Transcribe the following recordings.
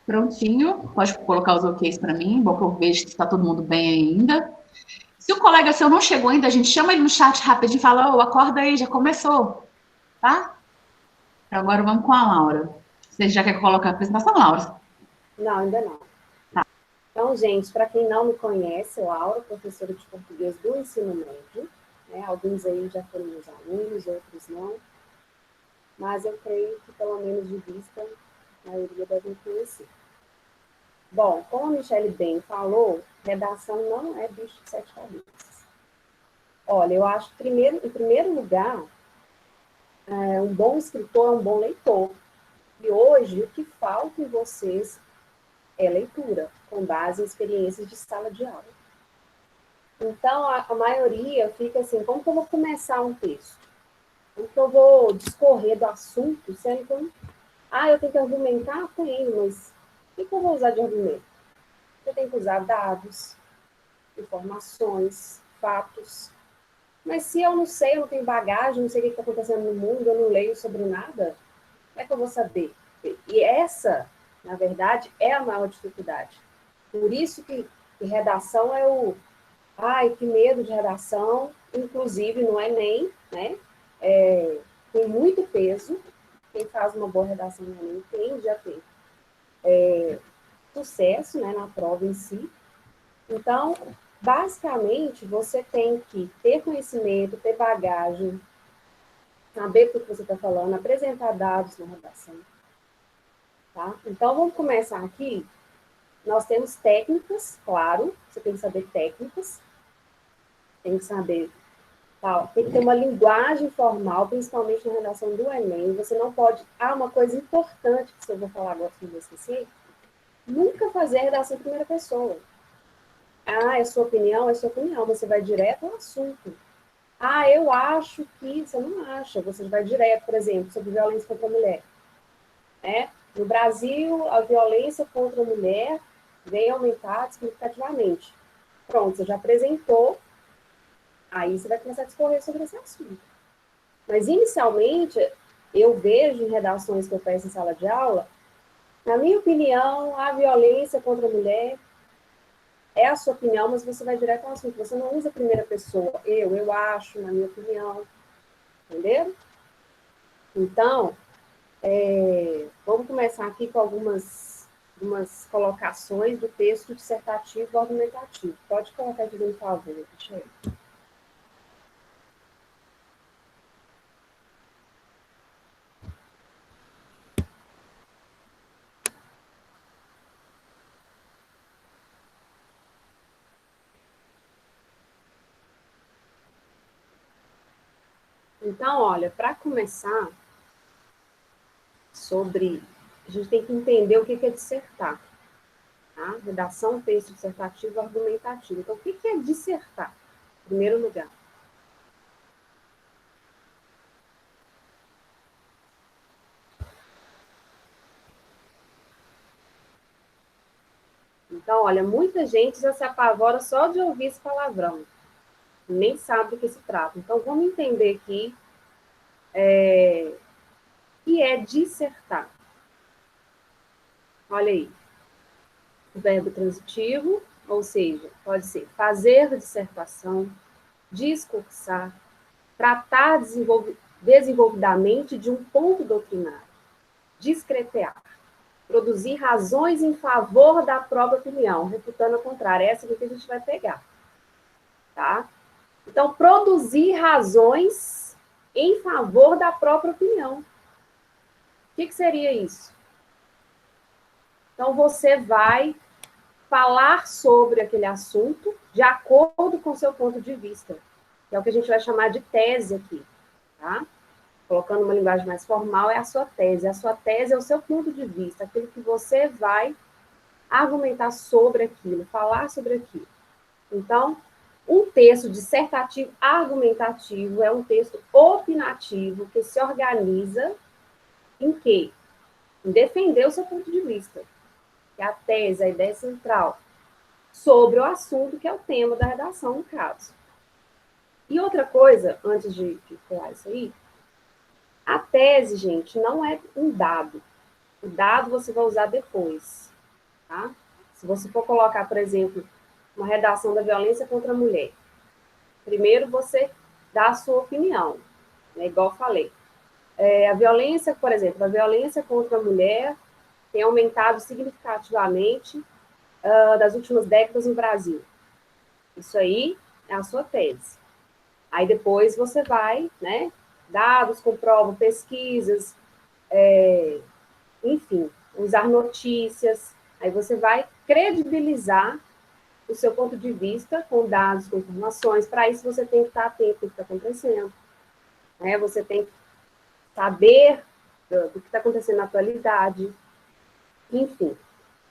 Prontinho. Pode colocar os OKs para mim. Bom que eu vejo se está todo mundo bem ainda. Se o colega seu não chegou ainda, a gente chama ele no chat rapidinho e fala, ô, acorda aí, já começou, tá? Agora vamos com a Laura. Você já quer colocar a apresentação, Laura? Não, ainda não. Então, gente, para quem não me conhece, Laura, professora de português do ensino médio, né? Alguns aí já foram meus alunos, outros não, mas eu creio que, pelo menos de vista, a maioria devem conhecer. Bom, como a Michelle bem falou, redação não é bicho de sete cabeças. Olha, eu acho que, em primeiro lugar, um bom escritor é um bom leitor. E hoje, o que falta em vocês é leitura, com base em experiências de sala de aula. Então, a maioria fica assim, como que eu vou começar um texto? Como que eu vou discorrer do assunto, sendo que eu tenho que argumentar? Tenho, mas o que eu vou usar de argumento? Eu tenho que usar dados, informações, fatos. Mas se eu não sei, eu não tenho bagagem, não sei o que está acontecendo no mundo, eu não leio sobre nada, como é que eu vou saber? E essa, na verdade, é a maior dificuldade. Por isso que redação é o... Ai, que medo de redação, inclusive no Enem, né? Tem muito peso. Quem faz uma boa redação no Enem tende a ter sucesso, né, na prova em si. Então, basicamente, você tem que ter conhecimento, ter bagagem, saber o que você está falando, apresentar dados na redação. Tá? Então, vamos começar aqui. Nós temos técnicas, claro, você tem que saber técnicas, tem que saber, tem que ter uma linguagem formal, principalmente na redação do Enem. Você não pode... uma coisa importante que eu vou falar agora que eu vou esquecer, nunca fazer a redação em primeira pessoa. É sua opinião, você vai direto ao assunto. Eu acho que... Você não acha, você vai direto, por exemplo, sobre violência contra a mulher. No Brasil, a violência contra a mulher vem aumentar significativamente. Pronto, você já apresentou, aí você vai começar a discorrer sobre esse assunto. Mas, inicialmente, eu vejo em redações que eu peço em sala de aula, na minha opinião, a violência contra a mulher é a sua opinião, mas você vai direto ao assunto. Você não usa a primeira pessoa. Eu acho, na minha opinião. Entenderam? Então, vamos começar aqui com algumas colocações do texto dissertativo e argumentativo. Pode colocar aqui, por favor, Michelle. Então, olha, para começar, a gente tem que entender o que é dissertar. Tá? Redação, texto dissertativo, argumentativo. Então, o que é dissertar? Em primeiro lugar. Então, olha, muita gente já se apavora só de ouvir esse palavrão. Nem sabe do que se trata. Então, vamos entender aqui o que é dissertar. Olha aí. O verbo transitivo, ou seja, pode ser fazer dissertação, discursar, tratar desenvolvidamente de um ponto doutrinário, discretear, produzir razões em favor da própria opinião, refutando a contrária. Essa aqui que a gente vai pegar. Tá? Então, produzir razões em favor da própria opinião. O que seria isso? Então, você vai falar sobre aquele assunto de acordo com o seu ponto de vista, que é o que a gente vai chamar de tese aqui, tá? Colocando uma linguagem mais formal, é a sua tese. A sua tese é o seu ponto de vista, aquilo que você vai argumentar sobre aquilo, falar sobre aquilo. Então, um texto dissertativo argumentativo é um texto opinativo que se organiza em quê? Em defender o seu ponto de vista. Que é a tese, a ideia central, sobre o assunto que é o tema da redação, no caso. E outra coisa, antes de falar isso aí, a tese, gente, não é um dado. O dado você vai usar depois. tá? Se você for colocar, por exemplo, uma redação da violência contra a mulher, primeiro você dá a sua opinião, né? Igual eu falei. A violência, por exemplo, a violência contra a mulher tem aumentado significativamente das últimas décadas no Brasil. Isso aí é a sua tese. Aí depois você vai, né? Dados comprovam, pesquisas, enfim, usar notícias. Aí você vai credibilizar o seu ponto de vista com dados, com informações. Para isso você tem que estar atento ao que está acontecendo, né? Você tem que saber do que está acontecendo na atualidade, enfim.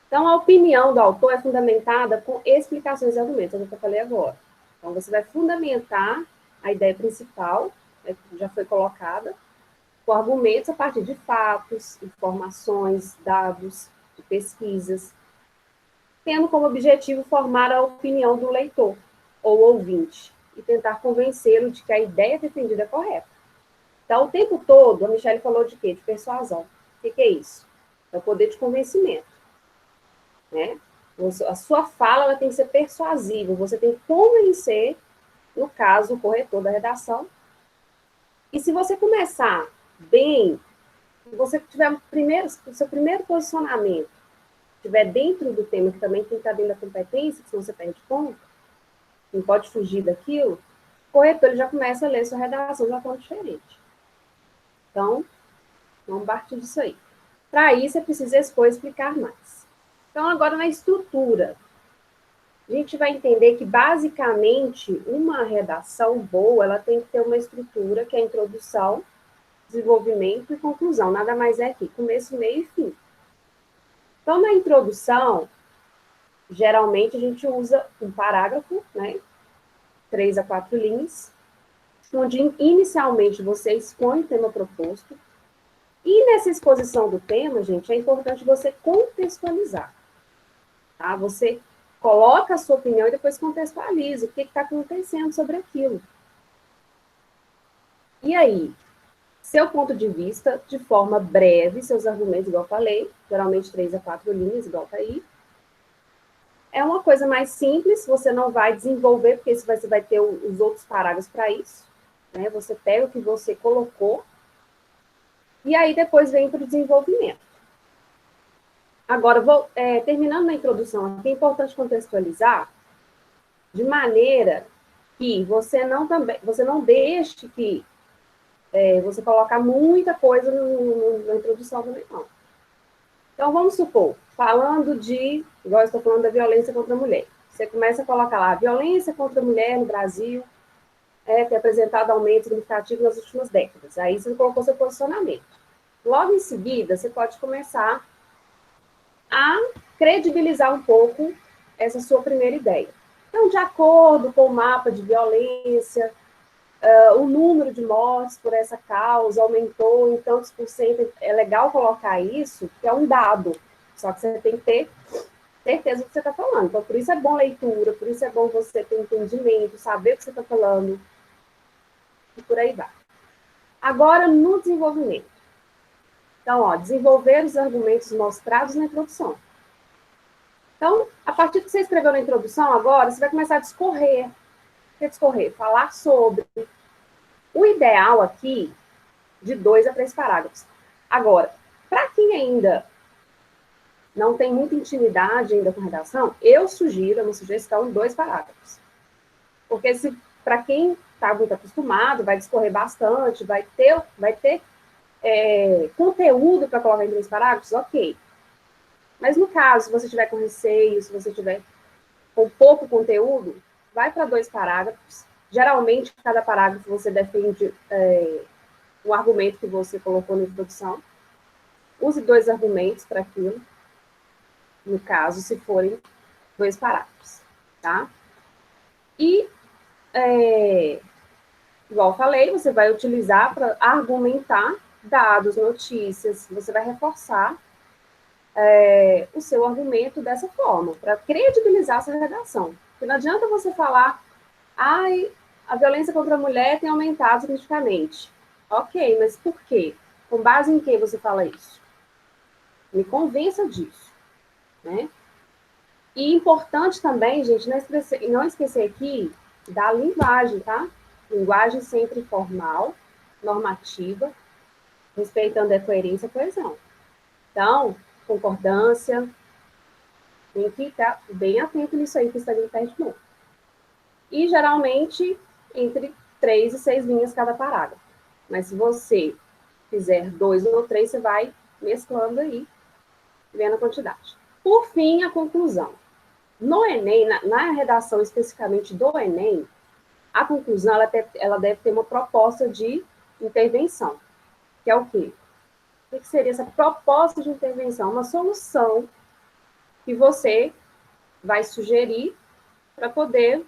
Então, a opinião do autor é fundamentada com explicações e argumentos, é o que eu falei agora. Então, você vai fundamentar a ideia principal, né, que já foi colocada, com argumentos a partir de fatos, informações, dados, de pesquisas, tendo como objetivo formar a opinião do leitor ou ouvinte e tentar convencê-lo de que a ideia defendida é correta. Então, o tempo todo, a Michelle falou de quê? De persuasão. O que é isso? É o poder de convencimento, né? A sua fala ela tem que ser persuasiva, você tem que convencer, no caso, o corretor da redação. E se você começar bem, se você tiver o seu primeiro posicionamento estiver dentro do tema, que também tem que estar dentro da competência, que senão você perde ponto, não pode fugir daquilo, o corretor ele já começa a ler sua redação de uma forma diferente. Então, vamos partir disso aí. Para isso, é preciso expor e explicar mais. Então, agora na estrutura. A gente vai entender que, basicamente, uma redação boa, ela tem que ter uma estrutura que é introdução, desenvolvimento e conclusão. Nada mais é que começo, meio e fim. Então, na introdução, geralmente a gente usa um parágrafo, né? 3 a 4 linhas, onde inicialmente você expõe o tema proposto. E nessa exposição do tema, gente, é importante você contextualizar. Tá? Você coloca a sua opinião e depois contextualiza o que está acontecendo sobre aquilo. E aí, seu ponto de vista, de forma breve, seus argumentos, igual eu falei, geralmente 3 a 4 linhas, igual tá aí. É uma coisa mais simples, você não vai desenvolver, porque você vai ter os outros parágrafos para isso. Né? Você pega o que você colocou, e aí depois vem para o desenvolvimento. Agora, terminando na introdução aqui, é importante contextualizar de maneira que você não deixe que você colocar muita coisa na introdução também, não. Então, vamos supor, falando igual eu estou falando da violência contra a mulher. Você começa a colocar lá, violência contra a mulher no Brasil tem apresentado aumento significativo nas últimas décadas. Aí você colocou seu posicionamento. Logo em seguida, você pode começar a credibilizar um pouco essa sua primeira ideia. Então, de acordo com o mapa de violência, o número de mortes por essa causa aumentou em tantos por cento. É legal colocar isso, que é um dado. Só que você tem que ter certeza do que você está falando. Então, por isso é bom leitura, por isso é bom você ter entendimento, saber o que você está falando, e por aí vai. Agora, no desenvolvimento. Então, desenvolver os argumentos mostrados na introdução. Então, a partir do que você escreveu na introdução, agora, você vai começar a discorrer. O que é discorrer? Falar sobre. O ideal aqui, de 2 a 3 parágrafos. Agora, para quem ainda não tem muita intimidade ainda com redação, eu sugiro, uma sugestão, 2 parágrafos. Porque para quem está muito acostumado, vai discorrer bastante, vai ter conteúdo para colocar em 3 parágrafos, ok. Mas no caso, se você tiver com receio, se você tiver com pouco conteúdo, vai para 2 parágrafos. Geralmente, cada parágrafo você defende um argumento que você colocou na introdução. Use 2 argumentos para aquilo. No caso, se forem 2 parágrafos, tá? E, igual eu falei, você vai utilizar para argumentar dados, notícias, você vai reforçar o seu argumento dessa forma, para credibilizar essa redação. Porque não adianta você falar, a violência contra a mulher tem aumentado significativamente. Ok, mas por quê? Com base em que você fala isso? Me convença disso, né? E importante também, gente, não esquecer aqui da linguagem, tá? Linguagem sempre formal, normativa, respeitando a coerência e a coesão. Então, concordância, tem que ficar bem atento nisso aí, que está ali perto de novo. E, geralmente, entre 3 e 6 linhas cada parágrafo. Mas se você fizer 2 ou 3, você vai mesclando aí, vendo a quantidade. Por fim, a conclusão. No Enem, na redação especificamente do Enem, a conclusão ela deve ter uma proposta de intervenção, que é o quê? O que seria essa proposta de intervenção? Uma solução que você vai sugerir para poder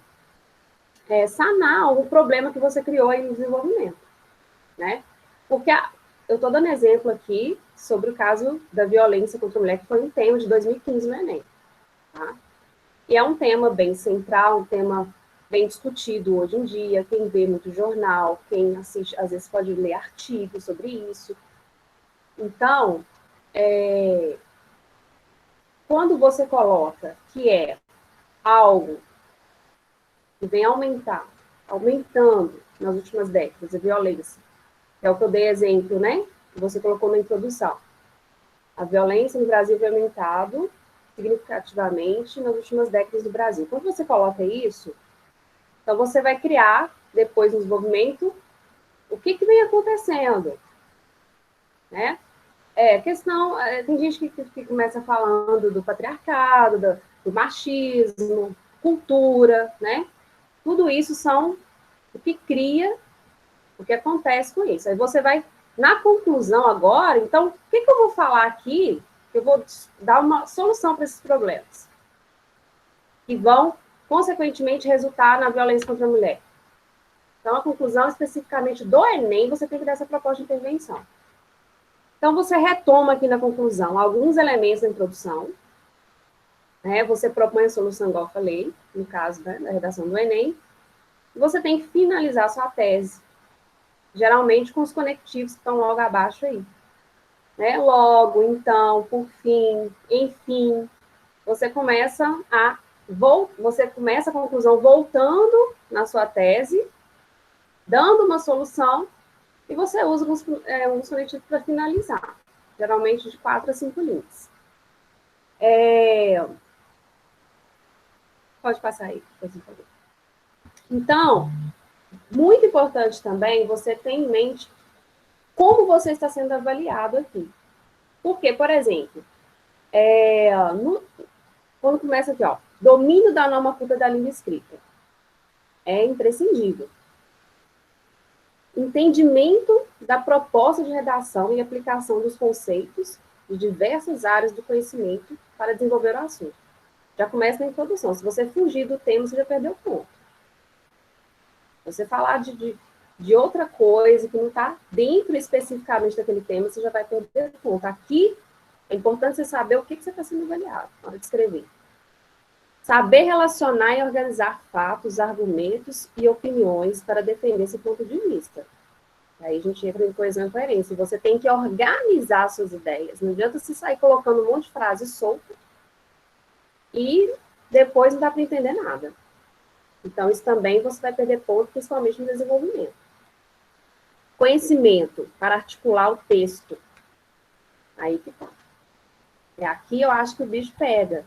sanar algum problema que você criou aí no desenvolvimento, né? Porque eu estou dando exemplo aqui sobre o caso da violência contra a mulher, que foi um tema de 2015 no Enem, tá? E é um tema bem central, um tema bem discutido hoje em dia. Quem vê muito jornal, quem assiste, às vezes pode ler artigos sobre isso. Então, quando você coloca que é algo que vem aumentando nas últimas décadas, a violência, que é o que eu dei exemplo, né? Você colocou na introdução. A violência no Brasil vem aumentado significativamente nas últimas décadas do Brasil. Quando você coloca isso, então você vai criar, depois no desenvolvimento, o que vem acontecendo, né? Questão, tem gente que começa falando do patriarcado, do machismo, cultura, né? Tudo isso são o que cria, o que acontece com isso. Aí você vai, na conclusão agora, então, o que eu vou falar aqui? Eu vou dar uma solução para esses problemas, que vão, consequentemente, resultar na violência contra a mulher. Então, a conclusão especificamente do Enem, você tem que dar essa proposta de intervenção. Então, você retoma aqui na conclusão alguns elementos da introdução, né? Você propõe a solução, igual eu falei, no caso da redação do Enem. Você tem que finalizar a sua tese, geralmente com os conectivos que estão logo abaixo aí. Né? Logo, então, por fim, enfim, você começa a conclusão voltando na sua tese, dando uma solução, e você usa uns conectivos para finalizar, geralmente de 4 a 5 linhas. Pode passar aí, por favor. Então, muito importante também você ter em mente como você está sendo avaliado aqui. Porque, por exemplo, quando começa aqui, ó, domínio da norma culta da língua escrita. É imprescindível. Entendimento da proposta de redação e aplicação dos conceitos de diversas áreas do conhecimento para desenvolver o assunto. Já começa na introdução. Se você fugir do tema, você já perdeu o ponto. Você falar de outra coisa que não está dentro especificamente daquele tema, você já vai perder o ponto. Aqui, é importante você saber o que você está sendo avaliado na hora de escrever. Saber relacionar e organizar fatos, argumentos e opiniões para defender esse ponto de vista. Aí a gente entra em coesão e coerência. Você tem que organizar suas ideias. Não adianta você sair colocando um monte de frase solta e depois não dá para entender nada. Então, isso também você vai perder ponto, principalmente no desenvolvimento. Conhecimento para articular o texto. Aí que tá. Aqui eu acho que o bicho pega,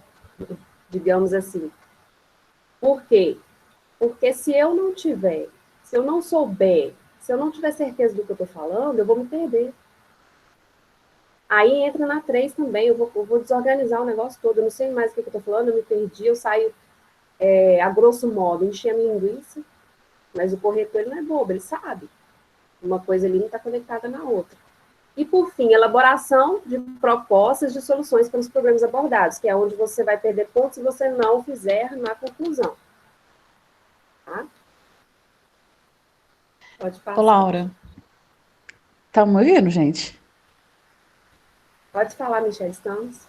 digamos assim. Por quê? Porque se eu não souber, se eu não tiver certeza do que eu estou falando, eu vou me perder. Aí entra na 3 também, eu vou desorganizar o negócio todo, eu não sei mais o que eu estou falando, eu me perdi, eu saio, a grosso modo, enchendo linguiça, mas o corretor ele não é bobo, ele sabe. Uma coisa ali não está conectada na outra. E, por fim, elaboração de propostas de soluções para os problemas abordados, que é onde você vai perder pontos se você não fizer na conclusão. Tá? Pode passar. Ô, Laura, tá me ouvindo, gente? Pode falar, Michelle, estamos.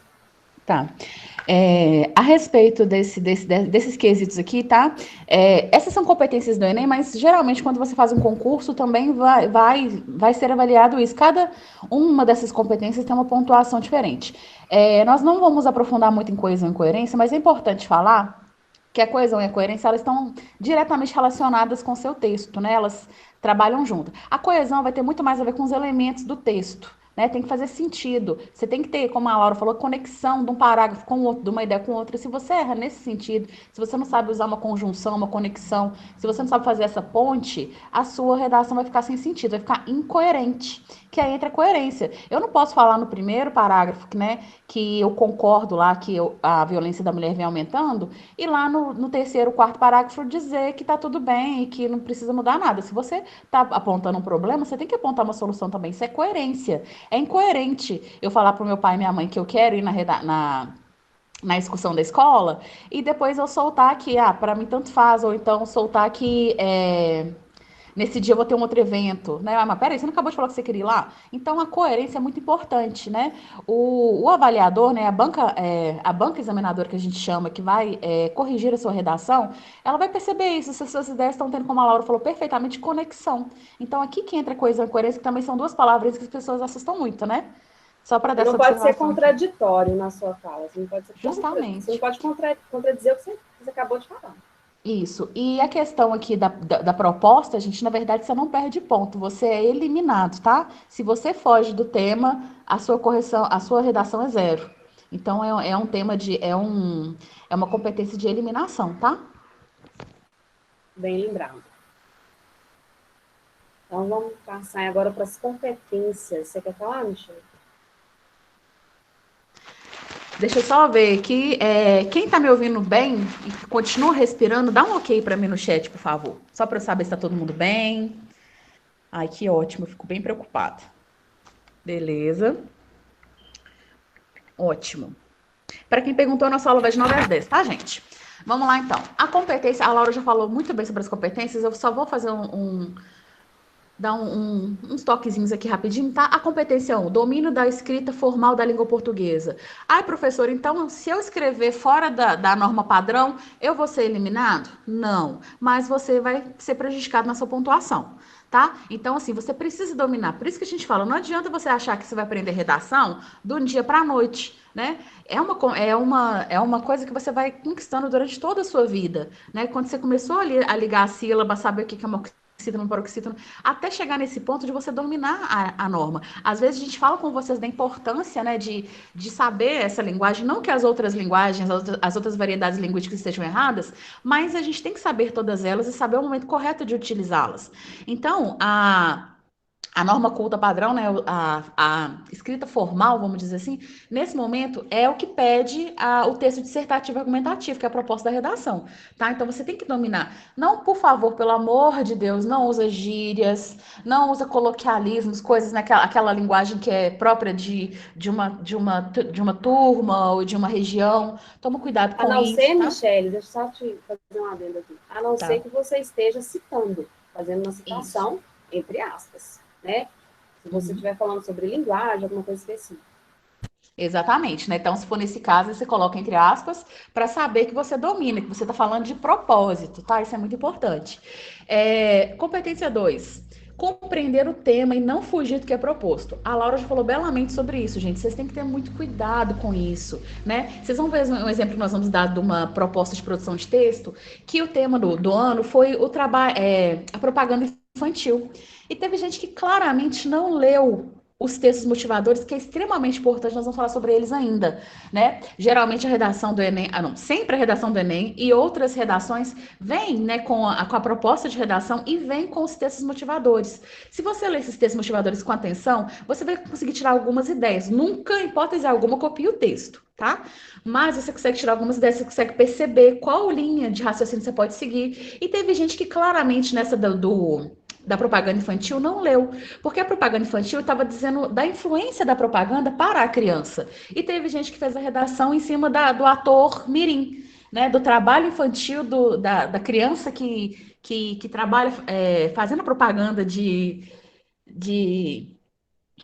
Tá. A respeito desses quesitos aqui, tá? Essas são competências do Enem, mas geralmente quando você faz um concurso também vai ser avaliado isso. Cada uma dessas competências tem uma pontuação diferente. Nós não vamos aprofundar muito em coesão e coerência, mas é importante falar que a coesão e a coerência elas estão diretamente relacionadas com o seu texto, né? Elas trabalham junto. A coesão vai ter muito mais a ver com os elementos do texto. Né, tem que fazer sentido. Você tem que ter, como a Laura falou, conexão de um parágrafo com o outro, de uma ideia com outra. Se você erra nesse sentido, se você não sabe usar uma conjunção, uma conexão, se você não sabe fazer essa ponte, a sua redação vai ficar sem sentido, vai ficar incoerente. Que aí entra a coerência. Eu não posso falar no primeiro parágrafo, né, que eu concordo lá que a violência da mulher vem aumentando, e lá no terceiro, quarto parágrafo dizer que tá tudo bem e que não precisa mudar nada. Se você tá apontando um problema, você tem que apontar uma solução também. Isso é coerência. É incoerente eu falar pro meu pai e minha mãe que eu quero ir na excursão da escola e depois eu soltar que, para mim tanto faz, ou então soltar que nesse dia eu vou ter um outro evento, né? Mas peraí, você não acabou de falar que você queria ir lá? Então a coerência é muito importante, né? O avaliador, né? A banca examinadora que a gente chama, que vai corrigir a sua redação, ela vai perceber isso, se as suas ideias estão tendo, como a Laura falou, perfeitamente conexão. Então aqui que entra coesão e coerência, que também são duas palavras que as pessoas assustam muito, né? Só para dar Você essa não pode ser observação aqui. contraditório na sua fala. Você não pode ser você não Justamente. pode contradizer o que você acabou de falar. Isso. E a questão aqui da proposta, gente, na verdade, você não perde ponto, você é eliminado, tá? Se você foge do tema, a sua correção, a sua redação é zero. Então, é um tema é uma competência de eliminação, tá? Bem lembrado. Então, vamos passar agora para as competências. Você quer falar, Michelle? Deixa eu só ver aqui. Quem tá me ouvindo bem e continua respirando, dá um ok para mim no chat, por favor. Só para eu saber se tá todo mundo bem. Ai, que ótimo, eu fico bem preocupada. Beleza. Ótimo. Para quem perguntou, nossa aula vai de 9 às 10, tá, gente? Vamos lá, então. A competência, a Laura já falou muito bem sobre as competências, eu só vou fazer dar uns toquezinhos aqui rapidinho, tá? A competência 1, domínio da escrita formal da língua portuguesa. Ai, professor, então, se eu escrever fora da norma padrão, eu vou ser eliminado? Não, mas você vai ser prejudicado na sua pontuação. Tá? Então, assim, você precisa dominar. Por isso que a gente fala, não adianta você achar que você vai aprender redação do dia para a noite, né? É uma coisa que você vai conquistando durante toda a sua vida, né? Quando você começou a ligar a sílaba, saber o que é uma oxítono, paroxítono, até chegar nesse ponto de você dominar a norma. Às vezes a gente fala com vocês da importância, né, de saber essa linguagem, não que as outras linguagens, as outras variedades linguísticas estejam erradas, mas a gente tem que saber todas elas e saber o momento correto de utilizá-las. Então, a norma culta padrão, né, a escrita formal, vamos dizer assim, nesse momento é o que pede o texto dissertativo argumentativo, que é a proposta da redação, tá? Então você tem que dominar. Não, por favor, pelo amor de Deus, não usa gírias, não usa coloquialismos, coisas naquela linguagem que é própria de uma turma ou de uma região. Toma cuidado A com não isso, ser, tá? Michele, deixa eu só te fazer um adendo aqui. A não ser Tá. que você esteja citando, fazendo uma Isso. citação, entre aspas, né? Se você Uhum. estiver falando sobre linguagem, alguma coisa específica. Exatamente, né? Então, se for nesse caso, você coloca entre aspas para saber que você domina, que você está falando de propósito, tá? Isso é muito importante. Competência 2. Compreender o tema e não fugir do que é proposto. A Laura já falou belamente sobre isso, gente. Vocês têm que ter muito cuidado com isso, né? Vocês vão ver um exemplo que nós vamos dar de uma proposta de produção de texto, que o tema do ano foi o trabalho, a propaganda infantil. E teve gente que claramente não leu os textos motivadores, que é extremamente importante, nós vamos falar sobre eles ainda, né? Geralmente a redação do Enem, não, sempre a redação do Enem e outras redações vem, né, com a proposta de redação e vem com os textos motivadores. Se você ler esses textos motivadores com atenção, você vai conseguir tirar algumas ideias. Nunca, em hipótese alguma, copie o texto, tá? Mas você consegue tirar algumas ideias, você consegue perceber qual linha de raciocínio você pode seguir. E teve gente que claramente nessa da propaganda infantil não leu, porque a propaganda infantil estava dizendo da influência da propaganda para a criança. E teve gente que fez a redação em cima do ator mirim, né, do trabalho infantil da criança que trabalha fazendo propaganda de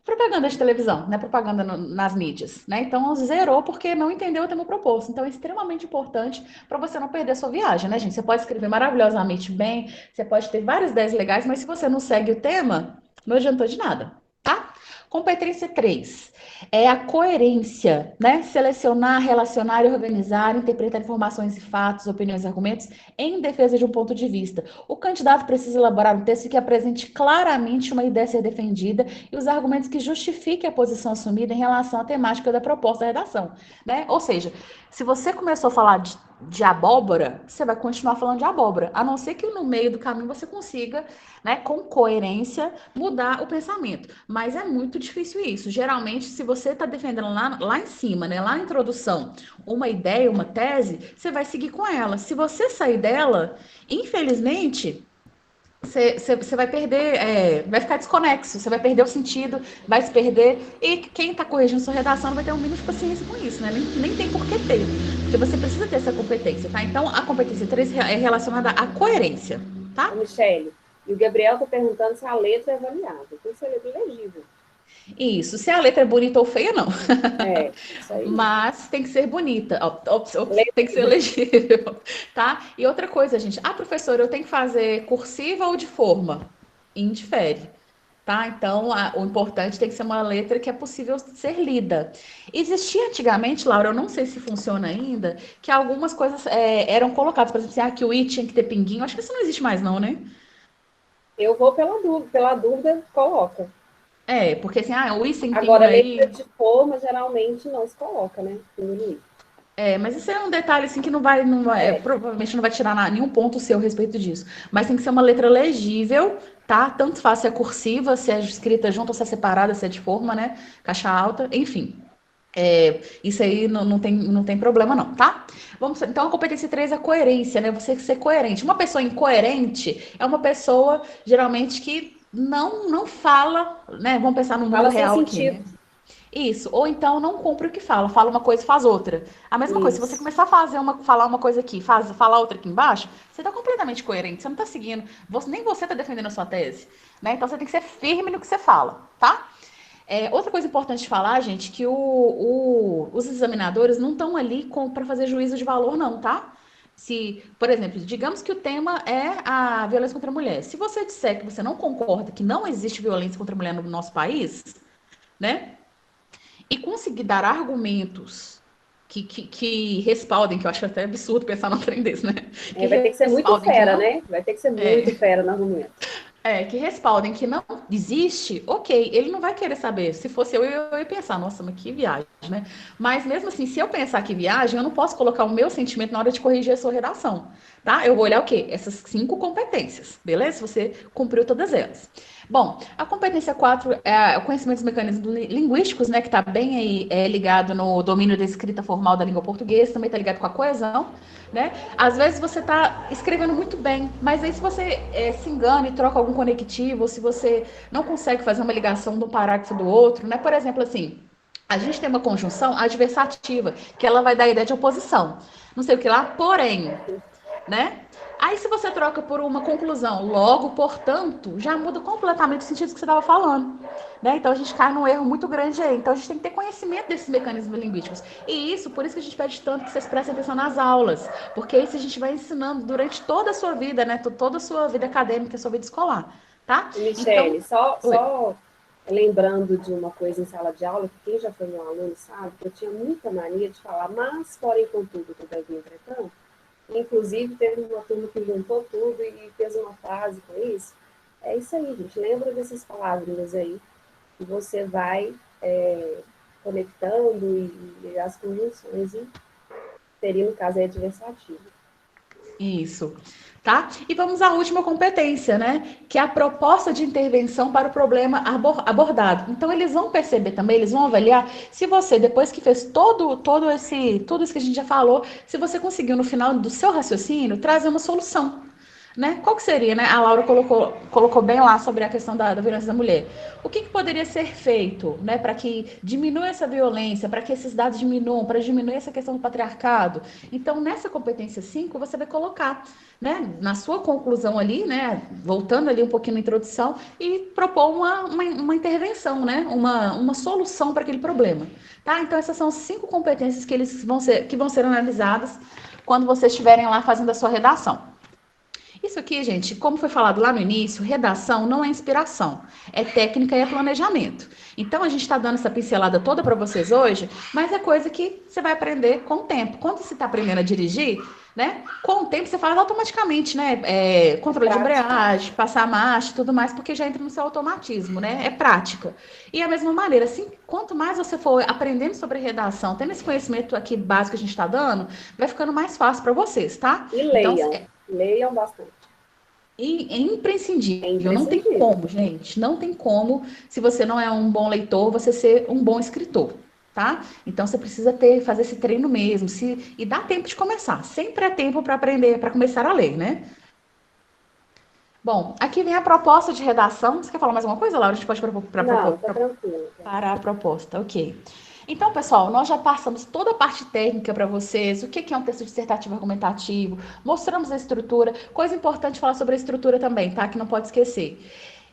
propaganda de televisão, né? Propaganda nas mídias, né? Então zerou porque não entendeu o tema proposto. Então é extremamente importante para você não perder a sua viagem, né, gente? Você pode escrever maravilhosamente bem, você pode ter várias ideias legais, mas se você não segue o tema, não adiantou de nada, tá? Competência 3 é a coerência, né? Selecionar, relacionar e organizar, interpretar informações e fatos, opiniões e argumentos em defesa de um ponto de vista. O candidato precisa elaborar um texto que apresente claramente uma ideia a ser defendida e os argumentos que justifiquem a posição assumida em relação à temática da proposta da redação, né? Ou seja, se você começou a falar de abóbora, você vai continuar falando de abóbora, a não ser que no meio do caminho você consiga, né, com coerência, mudar o pensamento. Mas é muito difícil isso. Geralmente, se você está defendendo lá em cima, né, lá na introdução, uma ideia, uma tese, você vai seguir com ela. Se você sair dela, infelizmente, você vai perder, vai ficar desconexo, você vai perder o sentido, vai se perder. E quem está corrigindo sua redação não vai ter um mínimo de paciência com isso, né? Nem tem por que ter. Porque você precisa ter essa competência, tá? Então, a competência 3 é relacionada à coerência, tá? Michele, e o Gabriel está perguntando se a letra é avaliável. Tem que ser letra legível. Isso, se a letra é bonita ou feia, não. Isso aí. Mas tem que ser bonita, tem que ser legível, tá? E outra coisa, gente, professora, eu tenho que fazer cursiva ou de forma? Indifere, tá? Então, o importante tem que ser uma letra que é possível ser lida. Existia antigamente, Laura, eu não sei se funciona ainda, que algumas coisas eram colocadas, por exemplo, que o i tinha que ter pinguinho, acho que isso não existe mais não, né? Eu vou pela dúvida, coloca. Porque assim, o i sem pinguinho agora, aí... letra de forma, geralmente, não se coloca, né? Mas isso é um detalhe assim que não vai, provavelmente não vai tirar nenhum ponto seu a respeito disso. Mas tem que ser uma letra legível, tá? Tanto faz se é cursiva, se é escrita junto ou se é separada, se é de forma, né? Caixa alta, enfim. Isso aí não tem problema, não, tá? Então, a competência 3 é a coerência, né? Você ser coerente. Uma pessoa incoerente é uma pessoa, geralmente, que não fala, né? Vamos pensar no mundo Fala sem real aqui, sentido. né? Isso, ou então não cumpre o que fala uma coisa e faz outra. A mesma coisa, se você começar a falar uma coisa aqui, falar outra aqui embaixo, você está completamente coerente, você não está seguindo, nem você está defendendo a sua tese, né? Então você tem que ser firme no que você fala, tá? Outra coisa importante de falar, gente, que os examinadores não estão ali para fazer juízo de valor, não, tá? Se, por exemplo, digamos que o tema é a violência contra a mulher. Se você disser que você não concorda que não existe violência contra a mulher no nosso país, né? E conseguir dar argumentos que respaldem, que eu acho até absurdo pensar num trem desse, né? Vai ter que ser muito fera, né? Vai ter que ser muito fera no argumento. Que respaldem que não existe, ok, ele não vai querer saber. Se fosse eu ia pensar, nossa, mas que viagem, né? Mas mesmo assim, se eu pensar que viagem, eu não posso colocar o meu sentimento na hora de corrigir a sua redação, tá? Eu vou olhar o quê? Essas 5 competências, beleza? Se você cumpriu todas elas. Bom, a competência 4 é o conhecimento dos mecanismos linguísticos, né? Que está bem aí, ligado no domínio da escrita formal da língua portuguesa, também está ligado com a coesão, né? Às vezes você está escrevendo muito bem, mas aí se você se engana e troca algum conectivo, ou se você não consegue fazer uma ligação de um parágrafo do outro, né? Por exemplo, assim, a gente tem uma conjunção adversativa, que ela vai dar a ideia de oposição. Não sei o que lá, porém, né? Aí se você troca por uma conclusão, logo, portanto, já muda completamente o sentido que você estava falando. Né? Então a gente cai num erro muito grande aí. Então a gente tem que ter conhecimento desses mecanismos linguísticos. E isso, por isso que a gente pede tanto que vocês prestem atenção nas aulas. Porque isso a gente vai ensinando durante toda a sua vida, né? Toda a sua vida acadêmica, a sua vida escolar. Tá? Michele, então, só lembrando de uma coisa em sala de aula, que quem já foi meu aluno sabe, que eu tinha muita mania de falar, mas, porém, contudo, todavia, entretanto. Inclusive, teve uma turma que juntou tudo e fez uma frase com isso. É isso aí, gente. Lembra dessas palavrinhas aí, que você vai conectando e as conjunções, e seria, no caso, adversativo. Isso, tá? E vamos à última competência, né? Que é a proposta de intervenção para o problema abordado. Então, eles vão perceber também, eles vão avaliar se você, depois que fez tudo isso que a gente já falou, se você conseguiu, no final do seu raciocínio, trazer uma solução. né? Qual que seria, né? A Laura colocou bem lá sobre a questão da violência da mulher. O que poderia ser feito, né, para que diminua essa violência, para que esses dados diminuam, para diminuir essa questão do patriarcado? Então, nessa competência 5, você vai colocar, né, na sua conclusão ali, né, voltando ali um pouquinho na introdução, e propor uma intervenção, né, uma solução para aquele problema. Tá? Então, essas são 5 competências que vão ser analisadas quando vocês estiverem lá fazendo a sua redação. Isso aqui, gente, como foi falado lá no início, redação não é inspiração, é técnica e é planejamento. Então, a gente está dando essa pincelada toda para vocês hoje, mas é coisa que você vai aprender com o tempo. Quando você está aprendendo a dirigir, né, com o tempo você faz automaticamente, né, controle de embreagem, passar a marcha e tudo mais, porque já entra no seu automatismo, né, é prática. E a mesma maneira, assim, quanto mais você for aprendendo sobre redação, tendo esse conhecimento aqui básico que a gente está dando, vai ficando mais fácil para vocês, tá? E leiam. Então, leiam bastante. E é imprescindível, não tem como, gente, não tem como, se você não é um bom leitor, você ser um bom escritor, tá? Então, você precisa fazer esse treino mesmo, e dá tempo de começar, sempre é tempo para aprender, para começar a ler, né? Bom, aqui vem a proposta de redação. Você quer falar mais alguma coisa, Laura? A gente pode parar a proposta, ok. Então, pessoal, nós já passamos toda a parte técnica para vocês, o que é um texto dissertativo argumentativo, mostramos a estrutura, coisa importante falar sobre a estrutura também, tá? Que não pode esquecer.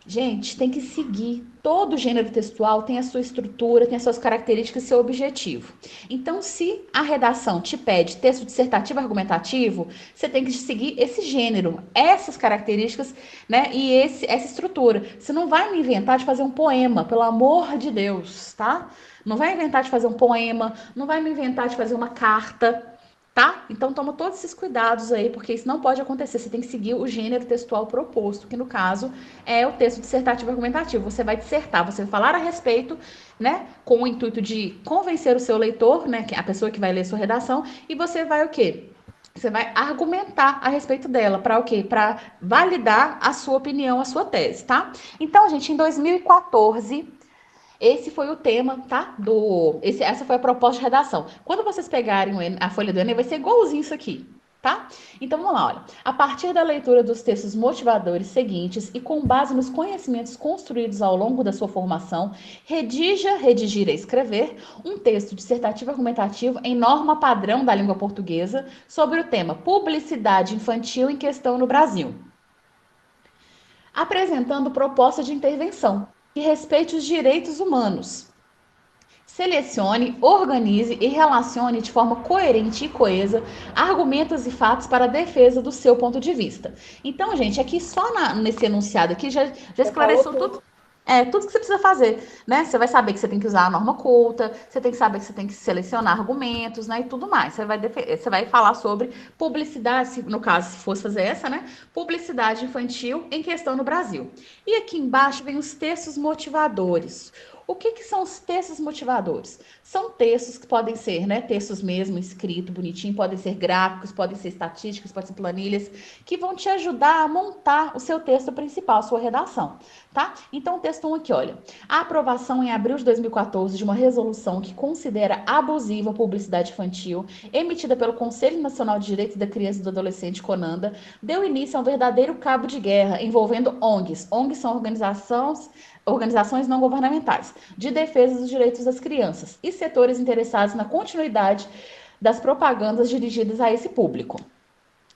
Gente, tem que seguir, todo gênero textual tem a sua estrutura, tem as suas características e seu objetivo. Então, se a redação te pede texto dissertativo argumentativo, você tem que seguir esse gênero, essas características, né, e essa estrutura. Você não vai me inventar de fazer um poema, pelo amor de Deus, tá? Não vai inventar de fazer um poema, não vai me inventar de fazer uma carta, tá? Então toma todos esses cuidados aí, porque isso não pode acontecer. Você tem que seguir o gênero textual proposto, que no caso é o texto dissertativo argumentativo. Você vai dissertar, você vai falar a respeito, né, com o intuito de convencer o seu leitor, né, a pessoa que vai ler sua redação, e você vai o quê? Você vai argumentar a respeito dela, para o quê? Para validar a sua opinião, a sua tese, tá? Então, gente, em 2014, esse foi o tema, tá? Essa foi a proposta de redação. Quando vocês pegarem a folha do Enem, vai ser igualzinho isso aqui, tá? Então, vamos lá, olha. A partir da leitura dos textos motivadores seguintes e com base nos conhecimentos construídos ao longo da sua formação, redigir e escrever um texto dissertativo argumentativo em norma padrão da língua portuguesa sobre o tema publicidade infantil em questão no Brasil. Apresentando proposta de intervenção que respeite os direitos humanos. Selecione, organize e relacione de forma coerente e coesa argumentos e fatos para a defesa do seu ponto de vista. Então, gente, aqui só nesse enunciado aqui já esclareceu tudo. Tudo que você precisa fazer, né? Você vai saber que você tem que usar a norma culta, você tem que saber que você tem que selecionar argumentos, né? E tudo mais. Você vai falar sobre publicidade, no caso, se fosse fazer essa, né? Publicidade infantil em questão no Brasil. E aqui embaixo vem os textos motivadores. O que são os textos motivadores? São textos que podem ser, né, textos mesmo, escrito, bonitinho, podem ser gráficos, podem ser estatísticas, podem ser planilhas, que vão te ajudar a montar o seu texto principal, a sua redação, tá? Então, o texto 1 aqui, olha. A aprovação em abril de 2014 de uma resolução que considera abusiva a publicidade infantil, emitida pelo Conselho Nacional de Direitos da Criança e do Adolescente, CONANDA, deu início a um verdadeiro cabo de guerra envolvendo ONGs. ONGs são organizações não governamentais, de defesa dos direitos das crianças e setores interessados na continuidade das propagandas dirigidas a esse público.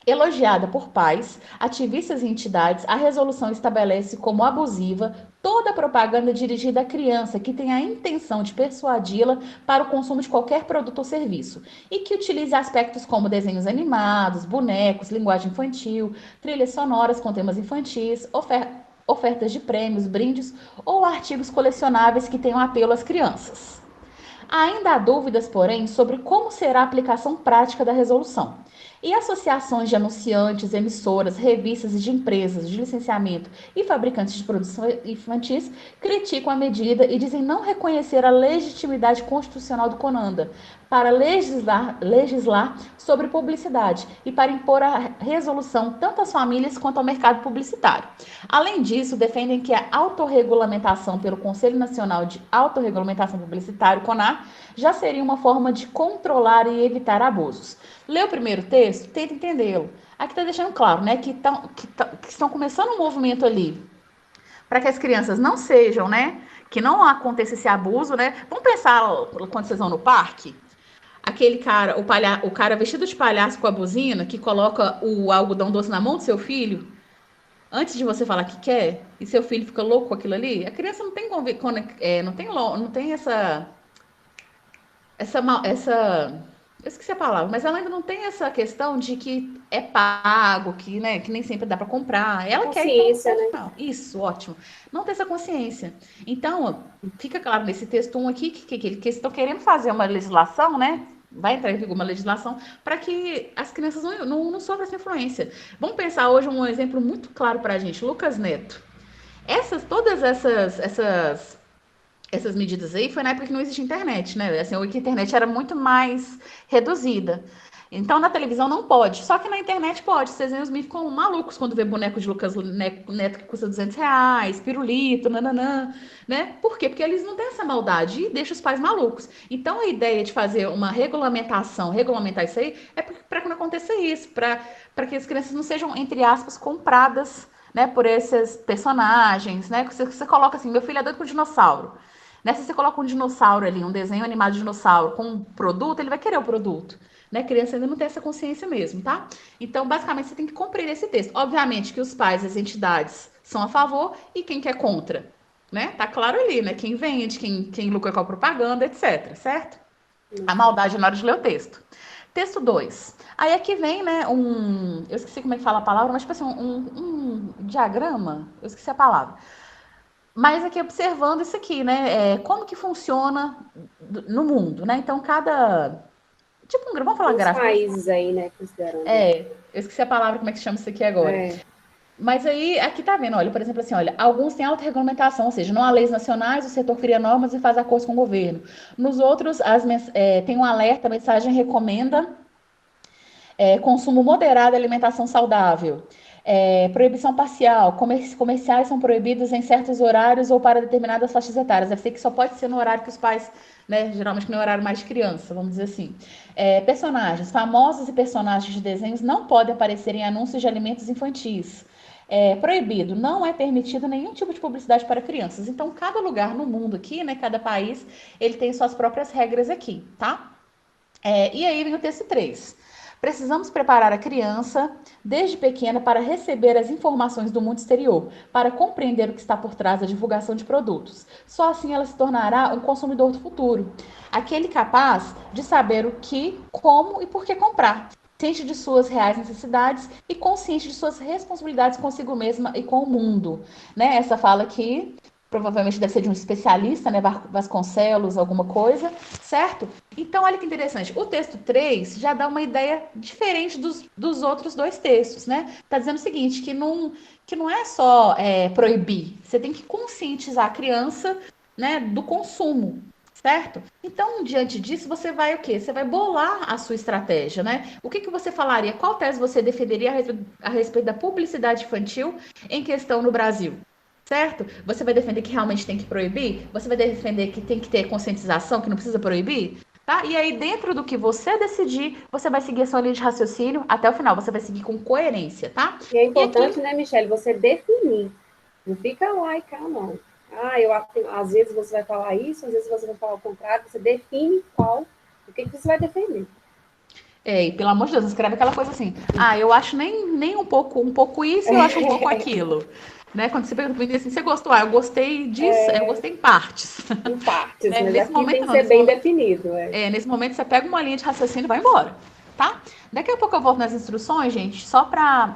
Elogiada por pais, ativistas e entidades, a resolução estabelece como abusiva toda propaganda dirigida à criança que tenha a intenção de persuadi-la para o consumo de qualquer produto ou serviço e que utilize aspectos como desenhos animados, bonecos, linguagem infantil, trilhas sonoras com temas infantis, ofertas de prêmios, brindes ou artigos colecionáveis que tenham apelo às crianças. Ainda há dúvidas, porém, sobre como será a aplicação prática da resolução. E associações de anunciantes, emissoras, revistas e de empresas de licenciamento e fabricantes de produções infantis criticam a medida e dizem não reconhecer a legitimidade constitucional do CONANDA para legislar sobre publicidade e para impor a resolução tanto às famílias quanto ao mercado publicitário. Além disso, defendem que a autorregulamentação pelo Conselho Nacional de Autorregulamentação Publicitária, CONAR, já seria uma forma de controlar e evitar abusos. Lê o primeiro texto, tenta entendê-lo. Aqui está deixando claro, né, que estão começando um movimento ali para que as crianças não sejam, né, que não aconteça esse abuso, né? Vamos pensar quando vocês vão no parque, aquele cara, o cara vestido de palhaço com a buzina, que coloca o algodão doce na mão do seu filho, antes de você falar que quer, e seu filho fica louco com aquilo ali, a criança não tem, não tem essa eu esqueci a palavra, mas ela ainda não tem essa questão de que é pago, que, né, que nem sempre dá para comprar. Ela quer ir Consciência, né? não. Isso, ótimo. Não tem essa consciência. Então, fica claro nesse texto 1 aqui que eles estão querendo fazer uma legislação, né? Vai entrar em vigor uma legislação para que as crianças não sofram essa influência. Vamos pensar hoje um exemplo muito claro para a gente, Lucas Neto. Todas essas medidas aí foi na época que não existia internet, né? Assim, a internet era muito mais reduzida. Então, na televisão não pode. Só que na internet pode. Vocês veem os meus ficam malucos quando vê boneco de Lucas Neto que custa R$200, pirulito, nananã, né? Por quê? Porque eles não têm essa maldade e deixam os pais malucos. Então, a ideia de fazer uma regulamentar isso aí, é para que não aconteça isso, para que as crianças não sejam, entre aspas, compradas, né, por esses personagens, né? Você coloca assim, meu filho é doido com dinossauro. Né? Se você coloca um dinossauro ali, um desenho animado de dinossauro com um produto, ele vai querer o produto. Né? A criança ainda não tem essa consciência mesmo, tá? Então, basicamente, você tem que compreender esse texto. Obviamente que os pais, as entidades são a favor e quem quer contra. Né? Tá claro ali, né? Quem vende, quem lucra com a propaganda, etc. Certo? A maldade na hora de ler o texto. Texto 2. Aí aqui vem, né, eu esqueci como é que fala a palavra, mas tipo assim, um diagrama, eu esqueci a palavra. Mas aqui observando isso aqui, né? Como que funciona no mundo, né? Então, tipo, vamos falar Os gráfico. países aí, né, considerando. Eu esqueci a palavra, como é que chama isso aqui agora. Mas aí, aqui tá vendo, olha, por exemplo, assim, olha, alguns têm autorregulamentação, ou seja, não há leis nacionais, o setor cria normas e faz acordos com o governo. Nos outros, tem um alerta, a mensagem recomenda consumo moderado e alimentação saudável. Proibição parcial. Comerciais são proibidos em certos horários ou para determinadas faixas etárias. Deve ser que só pode ser no horário que os pais, né, geralmente no horário mais de criança, vamos dizer assim. Personagens. Famosos e personagens de desenhos não podem aparecer em anúncios de alimentos infantis. Proibido. Não é permitido nenhum tipo de publicidade para crianças. Então, cada lugar no mundo aqui, né, cada país, ele tem suas próprias regras aqui, tá? E aí vem o texto 3. Precisamos preparar a criança desde pequena para receber as informações do mundo exterior, para compreender o que está por trás da divulgação de produtos. Só assim ela se tornará um consumidor do futuro, aquele capaz de saber o que, como e por que comprar, ciente de suas reais necessidades e consciente de suas responsabilidades consigo mesma e com o mundo. Né? Essa fala aqui provavelmente deve ser de um especialista, né, Vasconcelos, alguma coisa, certo? Então, olha que interessante, o texto 3 já dá uma ideia diferente dos outros dois textos, né? Tá dizendo o seguinte, que não é só proibir, você tem que conscientizar a criança, né, do consumo, certo? Então, diante disso, você vai o quê? Você vai bolar a sua estratégia, né? O que você falaria? Qual tese você defenderia a respeito da publicidade infantil em questão no Brasil? Certo? Você vai defender que realmente tem que proibir? Você vai defender que tem que ter conscientização, que não precisa proibir? Tá? E aí, dentro do que você decidir, você vai seguir a sua linha de raciocínio até o final. Você vai seguir com coerência, tá? E é importante, né, Michele, você definir. Não fica lá e cá, não. Às vezes você vai falar isso, às vezes você vai falar o contrário. Você define o que você vai defender. E pelo amor de Deus, escreve aquela coisa assim. Eu acho nem um pouco isso, eu acho um pouco aquilo. Né? Quando você pergunta para mim assim, você gostou? Eu gostei disso, eu gostei em partes. Em partes, mas nesse momento tem que ser bem definido. Nesse momento você pega uma linha de raciocínio e vai embora, tá? Daqui a pouco eu volto nas instruções, gente, só para...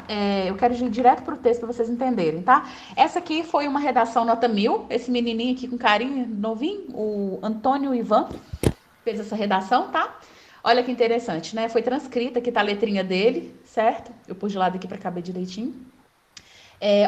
eu quero ir direto para o texto para vocês entenderem, tá? Essa aqui foi uma redação nota 1000, esse menininho aqui com carinho, novinho, o Antônio Ivan, fez essa redação, tá? Olha que interessante, né? Foi transcrita, aqui tá a letrinha dele, certo? Eu pus de lado aqui para caber direitinho.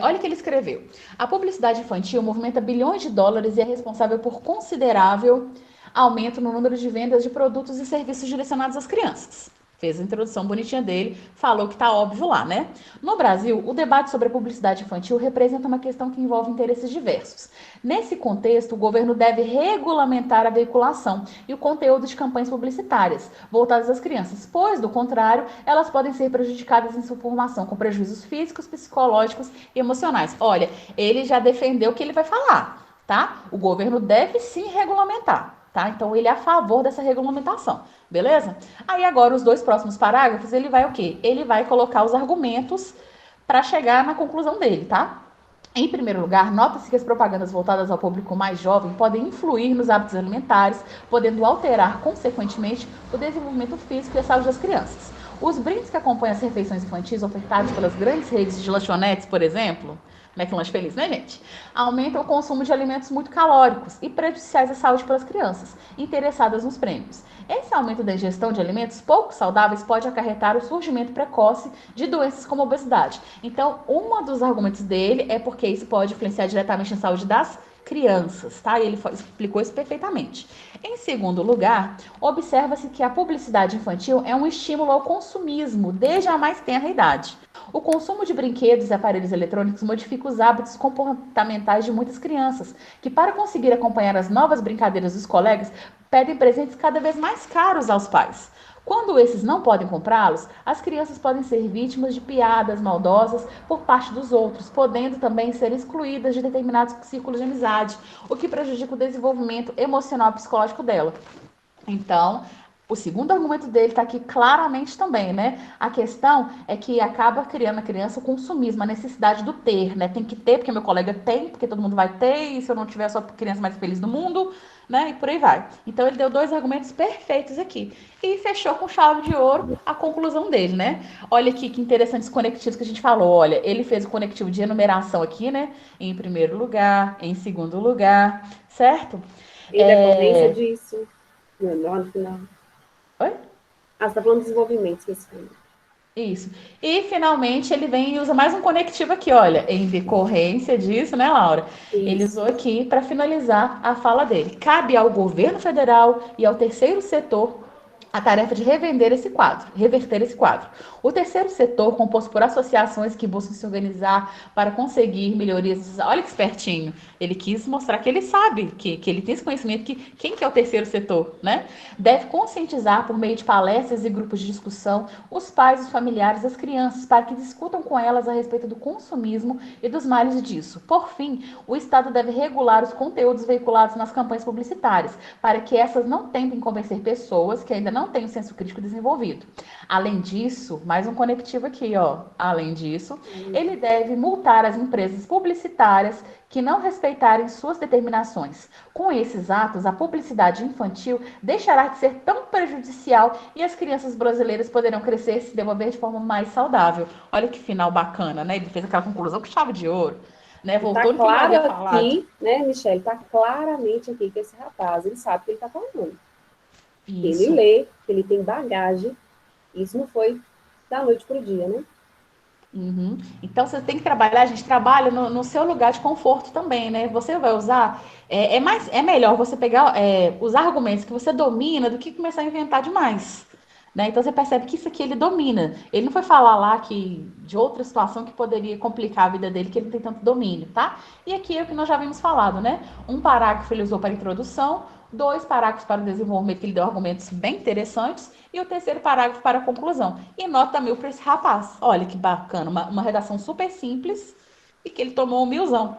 Olha o que ele escreveu. A publicidade infantil movimenta bilhões de dólares e é responsável por considerável aumento no número de vendas de produtos e serviços direcionados às crianças. fez a introdução bonitinha dele, falou que tá óbvio lá, né? No Brasil, o debate sobre a publicidade infantil representa uma questão que envolve interesses diversos. Nesse contexto, o governo deve regulamentar a veiculação e o conteúdo de campanhas publicitárias voltadas às crianças, pois, do contrário, elas podem ser prejudicadas em sua formação, com prejuízos físicos, psicológicos e emocionais. Olha, ele já defendeu o que ele vai falar, tá? O governo deve sim regulamentar. Tá? Então, ele é a favor dessa regulamentação, beleza? Aí, agora, os dois próximos parágrafos, ele vai o quê? Ele vai colocar os argumentos para chegar na conclusão dele, tá? Em primeiro lugar, nota-se que as propagandas voltadas ao público mais jovem podem influir nos hábitos alimentares, podendo alterar, consequentemente, o desenvolvimento físico e a saúde das crianças. Os brindes que acompanham as refeições infantis ofertados pelas grandes redes de lanchonetes, por exemplo, McLanche Feliz, né, gente? Aumentam o consumo de alimentos muito calóricos e prejudiciais à saúde pelas crianças interessadas nos prêmios. Esse aumento da ingestão de alimentos pouco saudáveis pode acarretar o surgimento precoce de doenças como obesidade. Então, um dos argumentos dele é porque isso pode influenciar diretamente na saúde das crianças, tá? E ele explicou isso perfeitamente. Em segundo lugar, observa-se que a publicidade infantil é um estímulo ao consumismo desde a mais tenra idade. O consumo de brinquedos e aparelhos eletrônicos modifica os hábitos comportamentais de muitas crianças, que, para conseguir acompanhar as novas brincadeiras dos colegas, pedem presentes cada vez mais caros aos pais. Quando esses não podem comprá-los, as crianças podem ser vítimas de piadas maldosas por parte dos outros, podendo também ser excluídas de determinados círculos de amizade, o que prejudica o desenvolvimento emocional e psicológico dela. Então, o segundo argumento dele está aqui claramente também, né? A questão é que acaba criando na criança o consumismo, a necessidade do ter, né? Tem que ter, porque meu colega tem, porque todo mundo vai ter, e se eu não tiver, eu sou a criança mais feliz do mundo, né? E por aí vai. Então, ele deu dois argumentos perfeitos aqui. E fechou com chave de ouro a conclusão dele, né? Olha aqui que interessantes conectivos que a gente falou. Olha, ele fez o conectivo de enumeração aqui, né? Em primeiro lugar, em segundo lugar, certo? Em decorrência disso, lá no final. Oi? Ah, você está falando de desenvolvimento, especificamente. Isso. E, finalmente, ele vem e usa mais um conectivo aqui, olha, em decorrência disso, né, Laura? Isso. Ele usou aqui para finalizar a fala dele. Cabe ao governo federal e ao terceiro setor a tarefa de reverter esse quadro. O terceiro setor, composto por associações que buscam se organizar para conseguir melhorias. Olha que espertinho. Ele quis mostrar que ele sabe, que ele tem esse conhecimento, que quem que é o terceiro setor, né? Deve conscientizar por meio de palestras e grupos de discussão os pais e os familiares das crianças para que discutam com elas a respeito do consumismo e dos males disso. Por fim, o Estado deve regular os conteúdos veiculados nas campanhas publicitárias, para que essas não tentem convencer pessoas que ainda não têm o senso crítico desenvolvido. Além disso, mais um conectivo aqui, ó. Além disso, ele deve multar as empresas publicitárias que não respeitarem suas determinações. Com esses atos, a publicidade infantil deixará de ser tão prejudicial e as crianças brasileiras poderão crescer e se desenvolver de forma mais saudável. Olha que final bacana, né? Ele fez aquela conclusão com chave de ouro. Né? Voltou no que ele havia falado. Aqui, né, Michele? Está claramente aqui que esse rapaz, ele sabe o que ele está falando. Isso. Ele lê, ele tem bagagem. Isso não foi da noite para o dia, né? Uhum. Então, você tem que trabalhar, a gente trabalha no seu lugar de conforto também, né? Você vai usar, é melhor você pegar os argumentos que você domina do que começar a inventar demais. Né? Então, você percebe que isso aqui ele domina. Ele não foi falar lá de outra situação que poderia complicar a vida dele, que ele não tem tanto domínio, tá? E aqui é o que nós já vimos falado, né? Um parágrafo ele usou para a introdução, 2 parágrafos para o desenvolvimento, que ele deu argumentos bem interessantes, e o terceiro parágrafo para a conclusão. E nota 1000 para esse rapaz. Olha que bacana, uma redação super simples e que ele tomou 1000zão.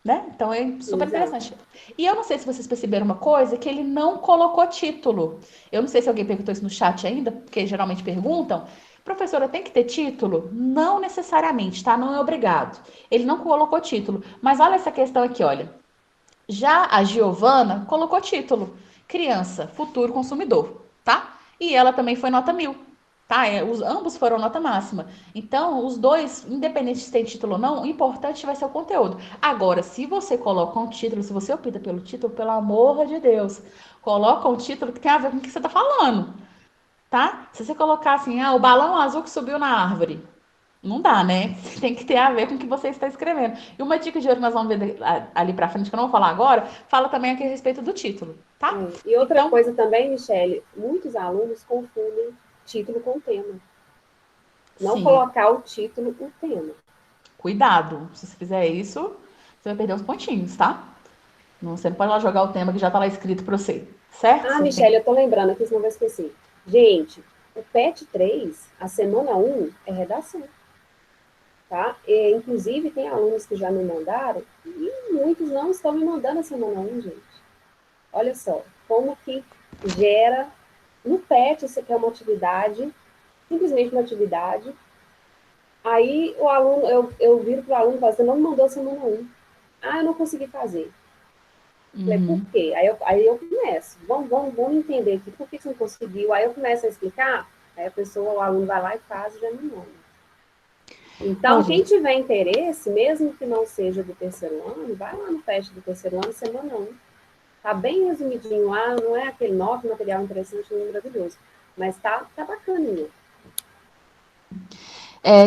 Né? Então é super interessante. E eu não sei se vocês perceberam uma coisa, que ele não colocou título. Eu não sei se alguém perguntou isso no chat ainda, porque geralmente perguntam. Professora, tem que ter título? Não necessariamente, tá? Não é obrigado. Ele não colocou título. Mas olha essa questão aqui, olha. Já a Giovana colocou título. Criança, futuro consumidor, tá? E ela também foi nota 1000. Tá? Ambos foram nota máxima. Então, os dois, independente se tem título ou não, o importante vai ser o conteúdo. Agora, se você coloca um título, se você opta pelo título, pelo amor de Deus, coloca um título que tem a ver com o que você está falando. Tá? Se você colocar assim, o balão azul que subiu na árvore. Não dá, né? Tem que ter a ver com o que você está escrevendo. E uma dica de ouro que nós vamos ver ali para frente, que eu não vou falar agora, fala também aqui a respeito do título, tá? E outra coisa também, Michele, muitos alunos confundem título com tema. Não Sim. colocar o título no tema. Cuidado. Se você fizer isso, você vai perder uns pontinhos, tá? Você não pode lá jogar o tema que já tá lá escrito para você, certo? Ah, Você Michelle, tem... eu tô lembrando aqui, senão eu vou esquecer. Gente, o PET 3, a semana 1, é redação. Tá? E, inclusive, tem alunos que já me mandaram, e muitos não estão me mandando a semana 1, gente. Olha só, como que gera no PET, isso aqui é uma atividade, simplesmente uma atividade. Aí o aluno, eu viro para o aluno e falo, você não me mandou a semana 1. Ah, eu não consegui fazer. Falei, por quê? Aí eu começo, vamos entender aqui, por que você não conseguiu? Aí eu começo a explicar, aí a pessoa, o aluno vai lá e faz e já me manda. Então, quem gente, tiver interesse, mesmo que não seja do terceiro ano, vai lá no PET do terceiro ano, semana 1. Tá bem resumidinho lá, não é aquele novo material interessante, nem maravilhoso, mas tá bacaninha.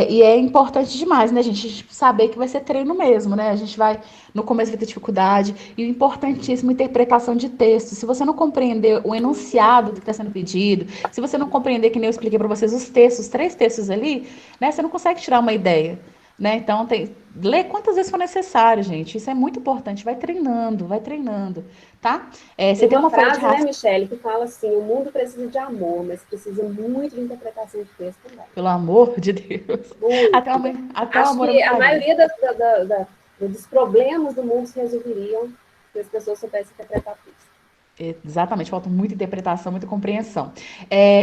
e é importante demais, né, gente, saber que vai ser treino mesmo, né? A gente vai, no começo vai ter dificuldade, e o importantíssimo, interpretação de texto. Se você não compreender o enunciado do que está sendo pedido, se você não compreender, que nem eu expliquei para vocês, os textos, 3 textos ali, né, você não consegue tirar uma ideia, né? Então, lê quantas vezes for necessário, gente. Isso é muito importante. Vai treinando, tá? Tem Você tem uma uma folha de frase, né, rascunho, Michele, que fala assim, o mundo precisa de amor, mas precisa muito de interpretação de texto também. pelo amor de Deus. Até Muito. até o Acho amor eu que a faria. maioria dos problemas do mundo se resolveriam se as pessoas soubessem interpretar texto. Exatamente, falta muita interpretação, muita compreensão.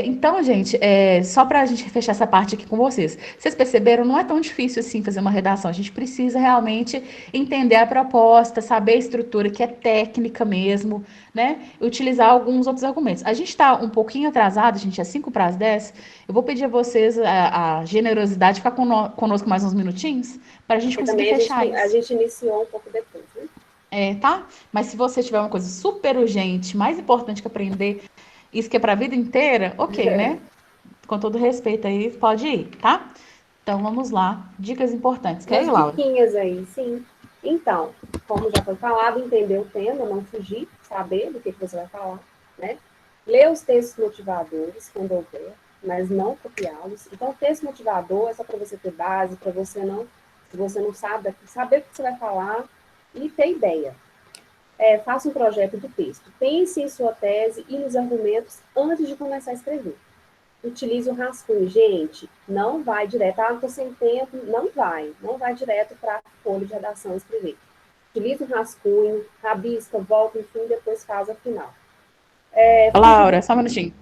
Então, gente, só para a gente fechar essa parte aqui com vocês. Vocês perceberam, não é tão difícil assim fazer uma redação. A gente precisa realmente entender a proposta, saber a estrutura, que é técnica mesmo, né? E utilizar alguns outros argumentos. A gente está um pouquinho atrasado, a gente é 5 para as 10. Eu vou pedir a vocês a generosidade de ficar conosco mais uns minutinhos, para a gente Porque conseguir também fechar a isso. gente iniciou um pouco depois, né? Tá? Mas se você tiver uma coisa super urgente, mais importante que aprender, isso que é para a vida inteira, ok, né? Com todo respeito aí, pode ir, tá? Então vamos lá. Dicas importantes. Quer ir, Umas Laura? diquinhas aí, sim. Então, como já foi falado, entender o tema, não fugir, saber do que você vai falar, né? Ler os textos motivadores, quando houver, mas não copiá-los. Então, texto motivador é só para você ter base, para você não, se você não sabe, saber o que você vai falar e ter ideia. Faça um projeto de texto. Pense em sua tese e nos argumentos antes de começar a escrever. Utilize o rascunho. Gente, não vai direto, estou sem tempo, não vai direto para a folha de redação escrever. Utilize o rascunho, rabisca, volta, enfim, depois faz a final. Fuja do... Laura, só um minutinho.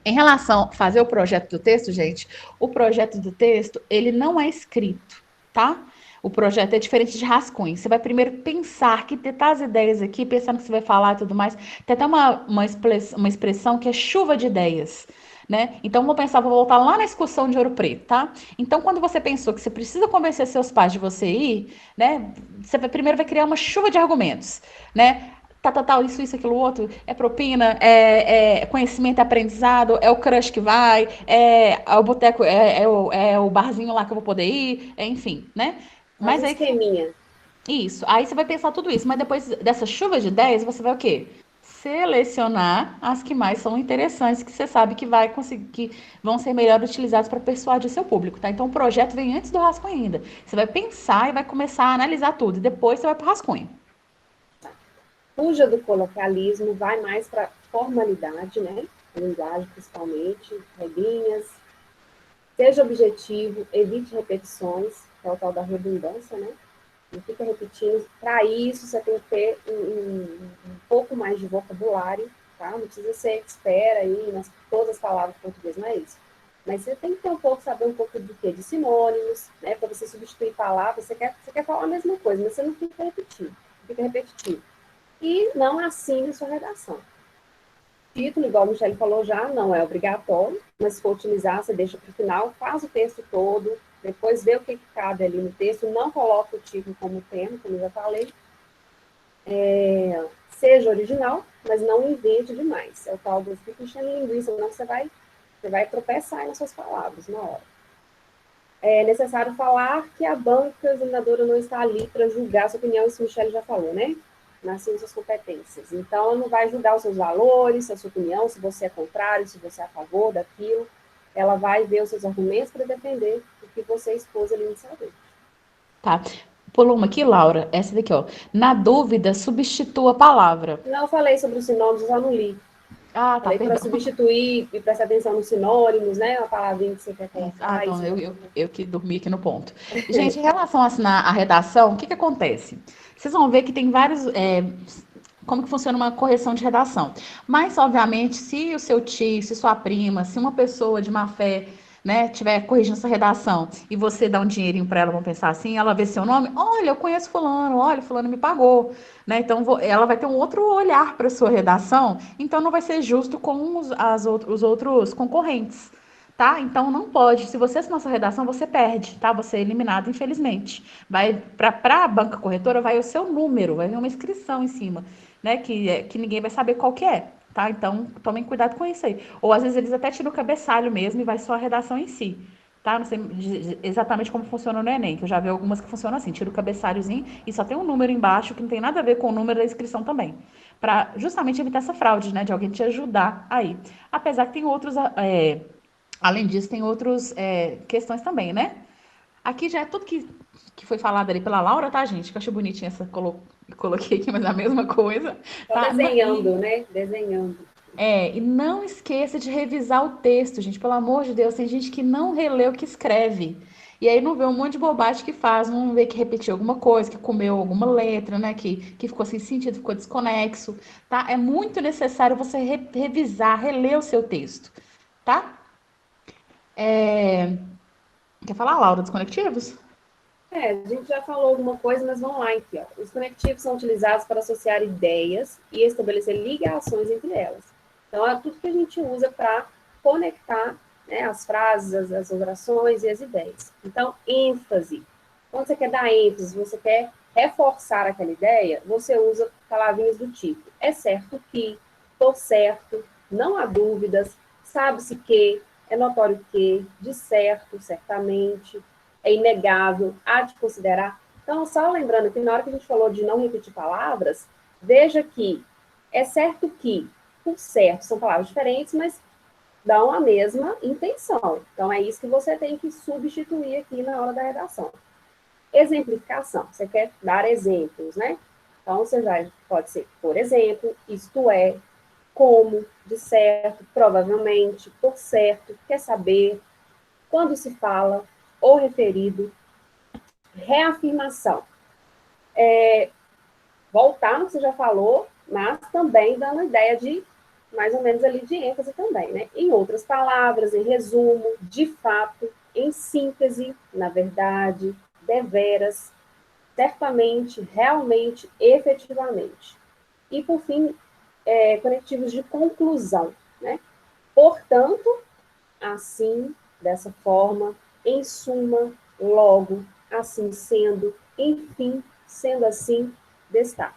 Em relação a fazer o projeto do texto, gente, o projeto do texto, ele não é escrito, tá? O projeto é diferente de rascunho. Você vai primeiro pensar, que ter as ideias aqui, pensando que você vai falar e tudo mais. Tem até uma expressão que é chuva de ideias, né? Então, vou pensar, vou voltar lá na excursão de Ouro Preto, tá? Então, quando você pensou que você precisa convencer seus pais de você ir, né? Você primeiro vai criar uma chuva de argumentos, né? Tal, isso, aquilo, outro, é propina, é conhecimento, é aprendizado, é o crush que vai, é o boteco, é o barzinho lá que eu vou poder ir, enfim, né? Faz Mas um aí, esqueminha. isso, aí você vai pensar tudo isso, mas depois dessa chuva de ideias, você vai o quê? Selecionar as que mais são interessantes, que você sabe que vai conseguir, que vão ser melhor utilizadas para persuadir seu público, tá? Então o projeto vem antes do rascunho ainda. Você vai pensar e vai começar a analisar tudo, e depois você vai para o rascunho. Fuja do coloquialismo, vai mais para formalidade, né? Linguagem, principalmente, regrinhas. Seja objetivo, evite repetições, que é o tal da redundância, né? Não fica repetindo. Para isso, você tem que ter um pouco mais de vocabulário, tá? Não precisa ser expert aí nas todas as palavras portuguesas, não é isso. Mas você tem que ter um pouco, saber um pouco do quê? De sinônimos, né? Para você substituir palavras, você quer falar a mesma coisa, mas você não fica repetindo, fica repetitivo. E não assine sua redação. Título, igual a Michelle falou já, não é obrigatório, mas se for utilizar, você deixa para o final, faz o texto todo, depois vê o que cabe ali no texto, não coloca o título como tema, como eu já falei. Seja original, mas não invente demais. É o tal do fica enchendo linguiça, senão você vai tropeçar nas suas palavras na hora. É necessário falar que a banca examinadora não está ali para julgar a sua opinião, isso o Michelle já falou, né? Nas suas competências. Então, ela não vai julgar os seus valores, a sua opinião, se você é contrário, se você é a favor daquilo. ela vai ver os seus argumentos para defender o que você expôs ali inicialmente. Tá. Pulou uma aqui, Laura. Essa daqui, ó. Na dúvida, substitua a palavra. Não, eu falei sobre os sinônimos, eu já não li. Ah, tá, Falei para perdão. substituir e prestar atenção nos sinônimos, né? A palavrinha que você quer Isso. Ah, colocar. então Isso eu que dormi aqui no ponto. Gente, em relação a assinar a redação, o que que acontece? Vocês vão ver que tem vários. Como que funciona uma correção de redação. Mas, obviamente, se o seu tio, se sua prima, se uma pessoa de má fé, né, tiver corrigindo essa redação e você dá um dinheirinho para ela, vão pensar assim, ela vê seu nome, olha, eu conheço fulano, olha, fulano me pagou, né? Então ela vai ter um outro olhar para sua redação, então não vai ser justo com os outros concorrentes. Tá? Então não pode. Se você assinar sua redação, você perde, tá? Você é eliminado, infelizmente. Vai para a banca corretora, vai o seu número, vai vir uma inscrição em cima, né? Que ninguém vai saber qual que é, tá? Então tomem cuidado com isso aí. Ou às vezes eles até tiram o cabeçalho mesmo e vai só a redação em si, tá? Não sei exatamente como funciona no Enem, que eu já vi algumas que funcionam assim, tira o cabeçalhozinho e só tem um número embaixo que não tem nada a ver com o número da inscrição também. Para justamente evitar essa fraude, né? De alguém te ajudar aí. Apesar que tem outros. Além disso, tem outras questões também, né? Aqui já é tudo que foi falado ali pela Laura, tá, gente? Que eu achei bonitinha essa. Coloquei aqui, mas é a mesma coisa, só tá? desenhando, né? Desenhando. E não esqueça de revisar o texto, gente. Pelo amor de Deus, tem gente que não relê o que escreve. E aí não vê um monte de bobagem que faz, não vê que repetiu alguma coisa, que comeu alguma letra, né? Que ficou sem sentido, ficou desconexo, tá? É muito necessário você revisar, reler o seu texto, tá? Quer falar, Laura, dos conectivos? A gente já falou alguma coisa, mas vamos lá aqui. Ó. Os conectivos são utilizados para associar ideias e estabelecer ligações entre elas. Então, é tudo que a gente usa para conectar, né, as frases, as orações e as ideias. Então, ênfase. Quando você quer dar ênfase, você quer reforçar aquela ideia, você usa palavrinhas do tipo: é certo que, por certo, não há dúvidas, sabe-se que, é notório que, de certo, certamente, é inegável, há de considerar. Então, só lembrando que na hora que a gente falou de não repetir palavras, veja que é certo que, por certo, são palavras diferentes, mas dão a mesma intenção. Então, é isso que você tem que substituir aqui na hora da redação. Exemplificação, você quer dar exemplos, né? Então, você já pode ser, por exemplo, isto é, como, de certo, provavelmente, por certo, quer saber, quando se fala, ou referido, reafirmação. Voltar no que você já falou, mas também dando ideia de, mais ou menos ali, de ênfase também, né? Em outras palavras, em resumo, de fato, em síntese, na verdade, deveras, certamente, realmente, efetivamente. E, por fim, conectivos de conclusão, né? Portanto, assim, dessa forma, em suma, logo, assim sendo, enfim, sendo assim, destaque.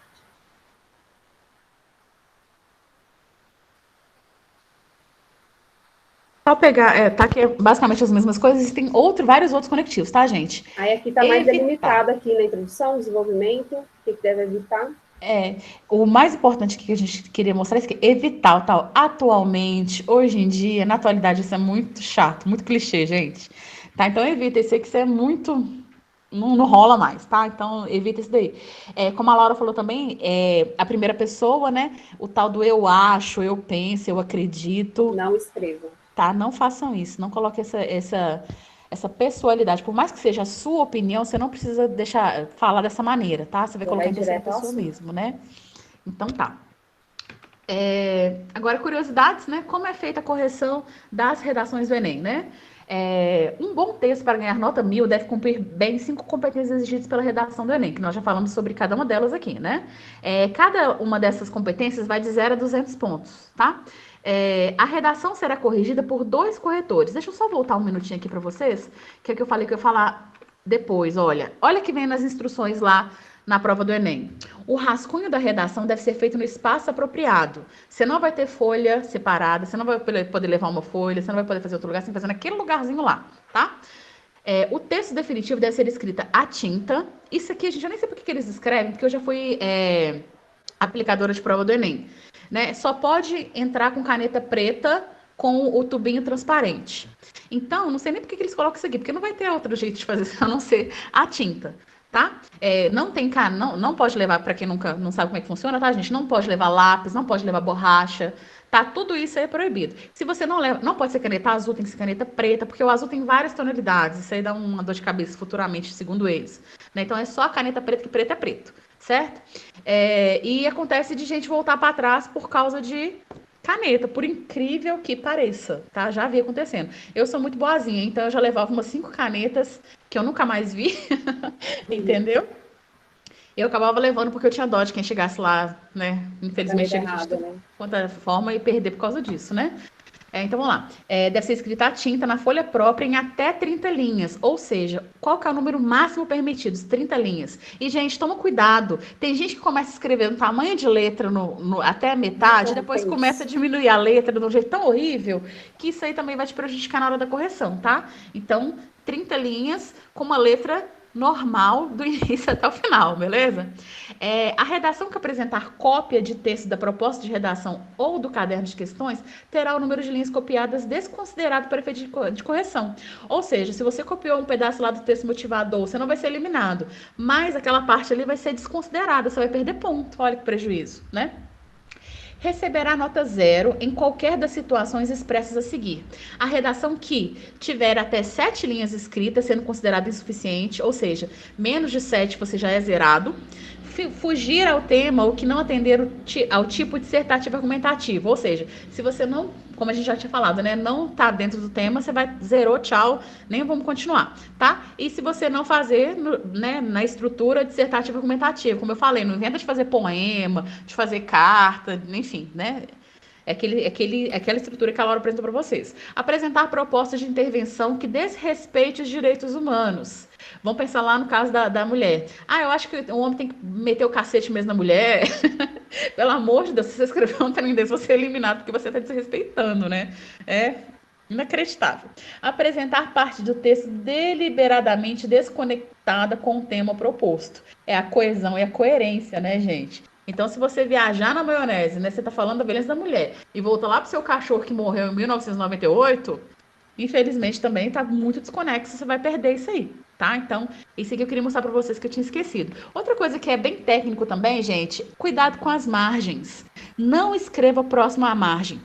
Só pegar, tá aqui basicamente as mesmas coisas, e tem vários outros conectivos, tá, gente? Aí aqui está mais Evitar. delimitado aqui na introdução, desenvolvimento, o que deve evitar. O mais importante que a gente queria mostrar é que evitar o tal atualmente, hoje em dia, na atualidade, isso é muito chato, muito clichê, gente. Tá? Então evita isso aí que isso é muito. Não rola mais, tá? Então evita isso daí. Como a Laura falou também, a primeira pessoa, né? O tal do eu acho, eu penso, eu acredito. Não escrevam. Tá? Não façam isso, não coloque essa pessoalidade. Por mais que seja a sua opinião, você não precisa deixar falar dessa maneira, tá? Você vai Já colocar vai em terceira direto ao pessoa assunto. mesmo, né? Então tá. Agora, curiosidades, né? Como é feita a correção das redações do Enem, né? Um bom texto para ganhar nota 1000 deve cumprir bem 5 competências exigidas pela redação do Enem, que nós já falamos sobre cada uma delas aqui, né? Cada uma dessas competências vai de 0 a 200 pontos, tá? A redação será corrigida por 2 corretores. Deixa eu só voltar um minutinho aqui para vocês, que é o que eu falei que eu ia falar depois. Olha que vem nas instruções lá na prova do Enem. O rascunho da redação deve ser feito no espaço apropriado. Você não vai ter folha separada, você não vai poder levar uma folha, você não vai poder fazer outro lugar, você tem que fazer naquele lugarzinho lá, tá? O texto definitivo deve ser escrito à tinta. Isso aqui, a gente, eu nem sei por que eles escrevem, porque eu já fui aplicadora de prova do Enem. Né? Só pode entrar com caneta preta com o tubinho transparente. Então, não sei nem por que eles colocam isso aqui, porque não vai ter outro jeito de fazer isso a não ser a tinta, tá? Não tem não pode levar, para quem nunca não sabe como é que funciona, tá, gente? Não pode levar lápis, não pode levar borracha, tá? Tudo isso é proibido. Se você não leva, não pode ser caneta azul, tem que ser caneta preta, porque o azul tem várias tonalidades. Isso aí dá uma dor de cabeça futuramente, segundo eles. Né? Então é só a caneta preta, que preto é preto, certo? E acontece de gente voltar para trás por causa de caneta, por incrível que pareça, tá? Já vi acontecendo. Eu sou muito boazinha, então eu já levava umas 5 canetas que eu nunca mais vi, entendeu? Eu acabava levando porque eu tinha dó de quem chegasse lá, né? Infelizmente chega de errado, né? qualquer forma e perder por causa disso, né? Então vamos lá. Deve ser escrita a tinta na folha própria em até 30 linhas. Ou seja, qual que é o número máximo permitido? 30 linhas. E, gente, toma cuidado. Tem gente que começa a escrever no tamanho de letra até a metade, e depois começa a diminuir a letra de um jeito tão horrível que isso aí também vai te prejudicar na hora da correção, tá? Então, 30 linhas com uma letra normal do início até o final, beleza? A redação que apresentar cópia de texto da proposta de redação ou do caderno de questões terá o número de linhas copiadas desconsiderado para efeito de correção. Ou seja, se você copiou um pedaço lá do texto motivador, você não vai ser eliminado, mas aquela parte ali vai ser desconsiderada, você vai perder ponto. Olha que prejuízo, né? Receberá nota 0 em qualquer das situações expressas a seguir. A redação que tiver até 7 linhas escritas, sendo considerada insuficiente, ou seja, menos de 7 você já é zerado. Fugir ao tema ou que não atender ao tipo dissertativo argumentativo, ou seja, se você não, como a gente já tinha falado, né, não tá dentro do tema, você vai zerou, tchau, nem vamos continuar, tá? E se você não fazer, né, na estrutura dissertativa argumentativa, como eu falei, não inventa de fazer poema, de fazer carta, enfim, né? Aquela estrutura que a Laura apresentou para vocês. Apresentar propostas de intervenção que desrespeite os direitos humanos. Vamos pensar lá no caso da mulher. Eu acho que o homem tem que meter o cacete mesmo na mulher. Pelo amor de Deus, se você escrever um trem desse, você é eliminado porque você está desrespeitando, né? É inacreditável. Apresentar parte do texto deliberadamente desconectada com o tema proposto. É a coesão e a coerência, né, gente? Então, se você viajar na maionese, né, você tá falando da beleza da mulher e volta lá pro seu cachorro que morreu em 1998, infelizmente também tá muito desconexo, você vai perder isso aí, tá? Então, isso aqui eu queria mostrar para vocês que eu tinha esquecido. Outra coisa que é bem técnico também, gente, cuidado com as margens. Não escreva próximo à margem.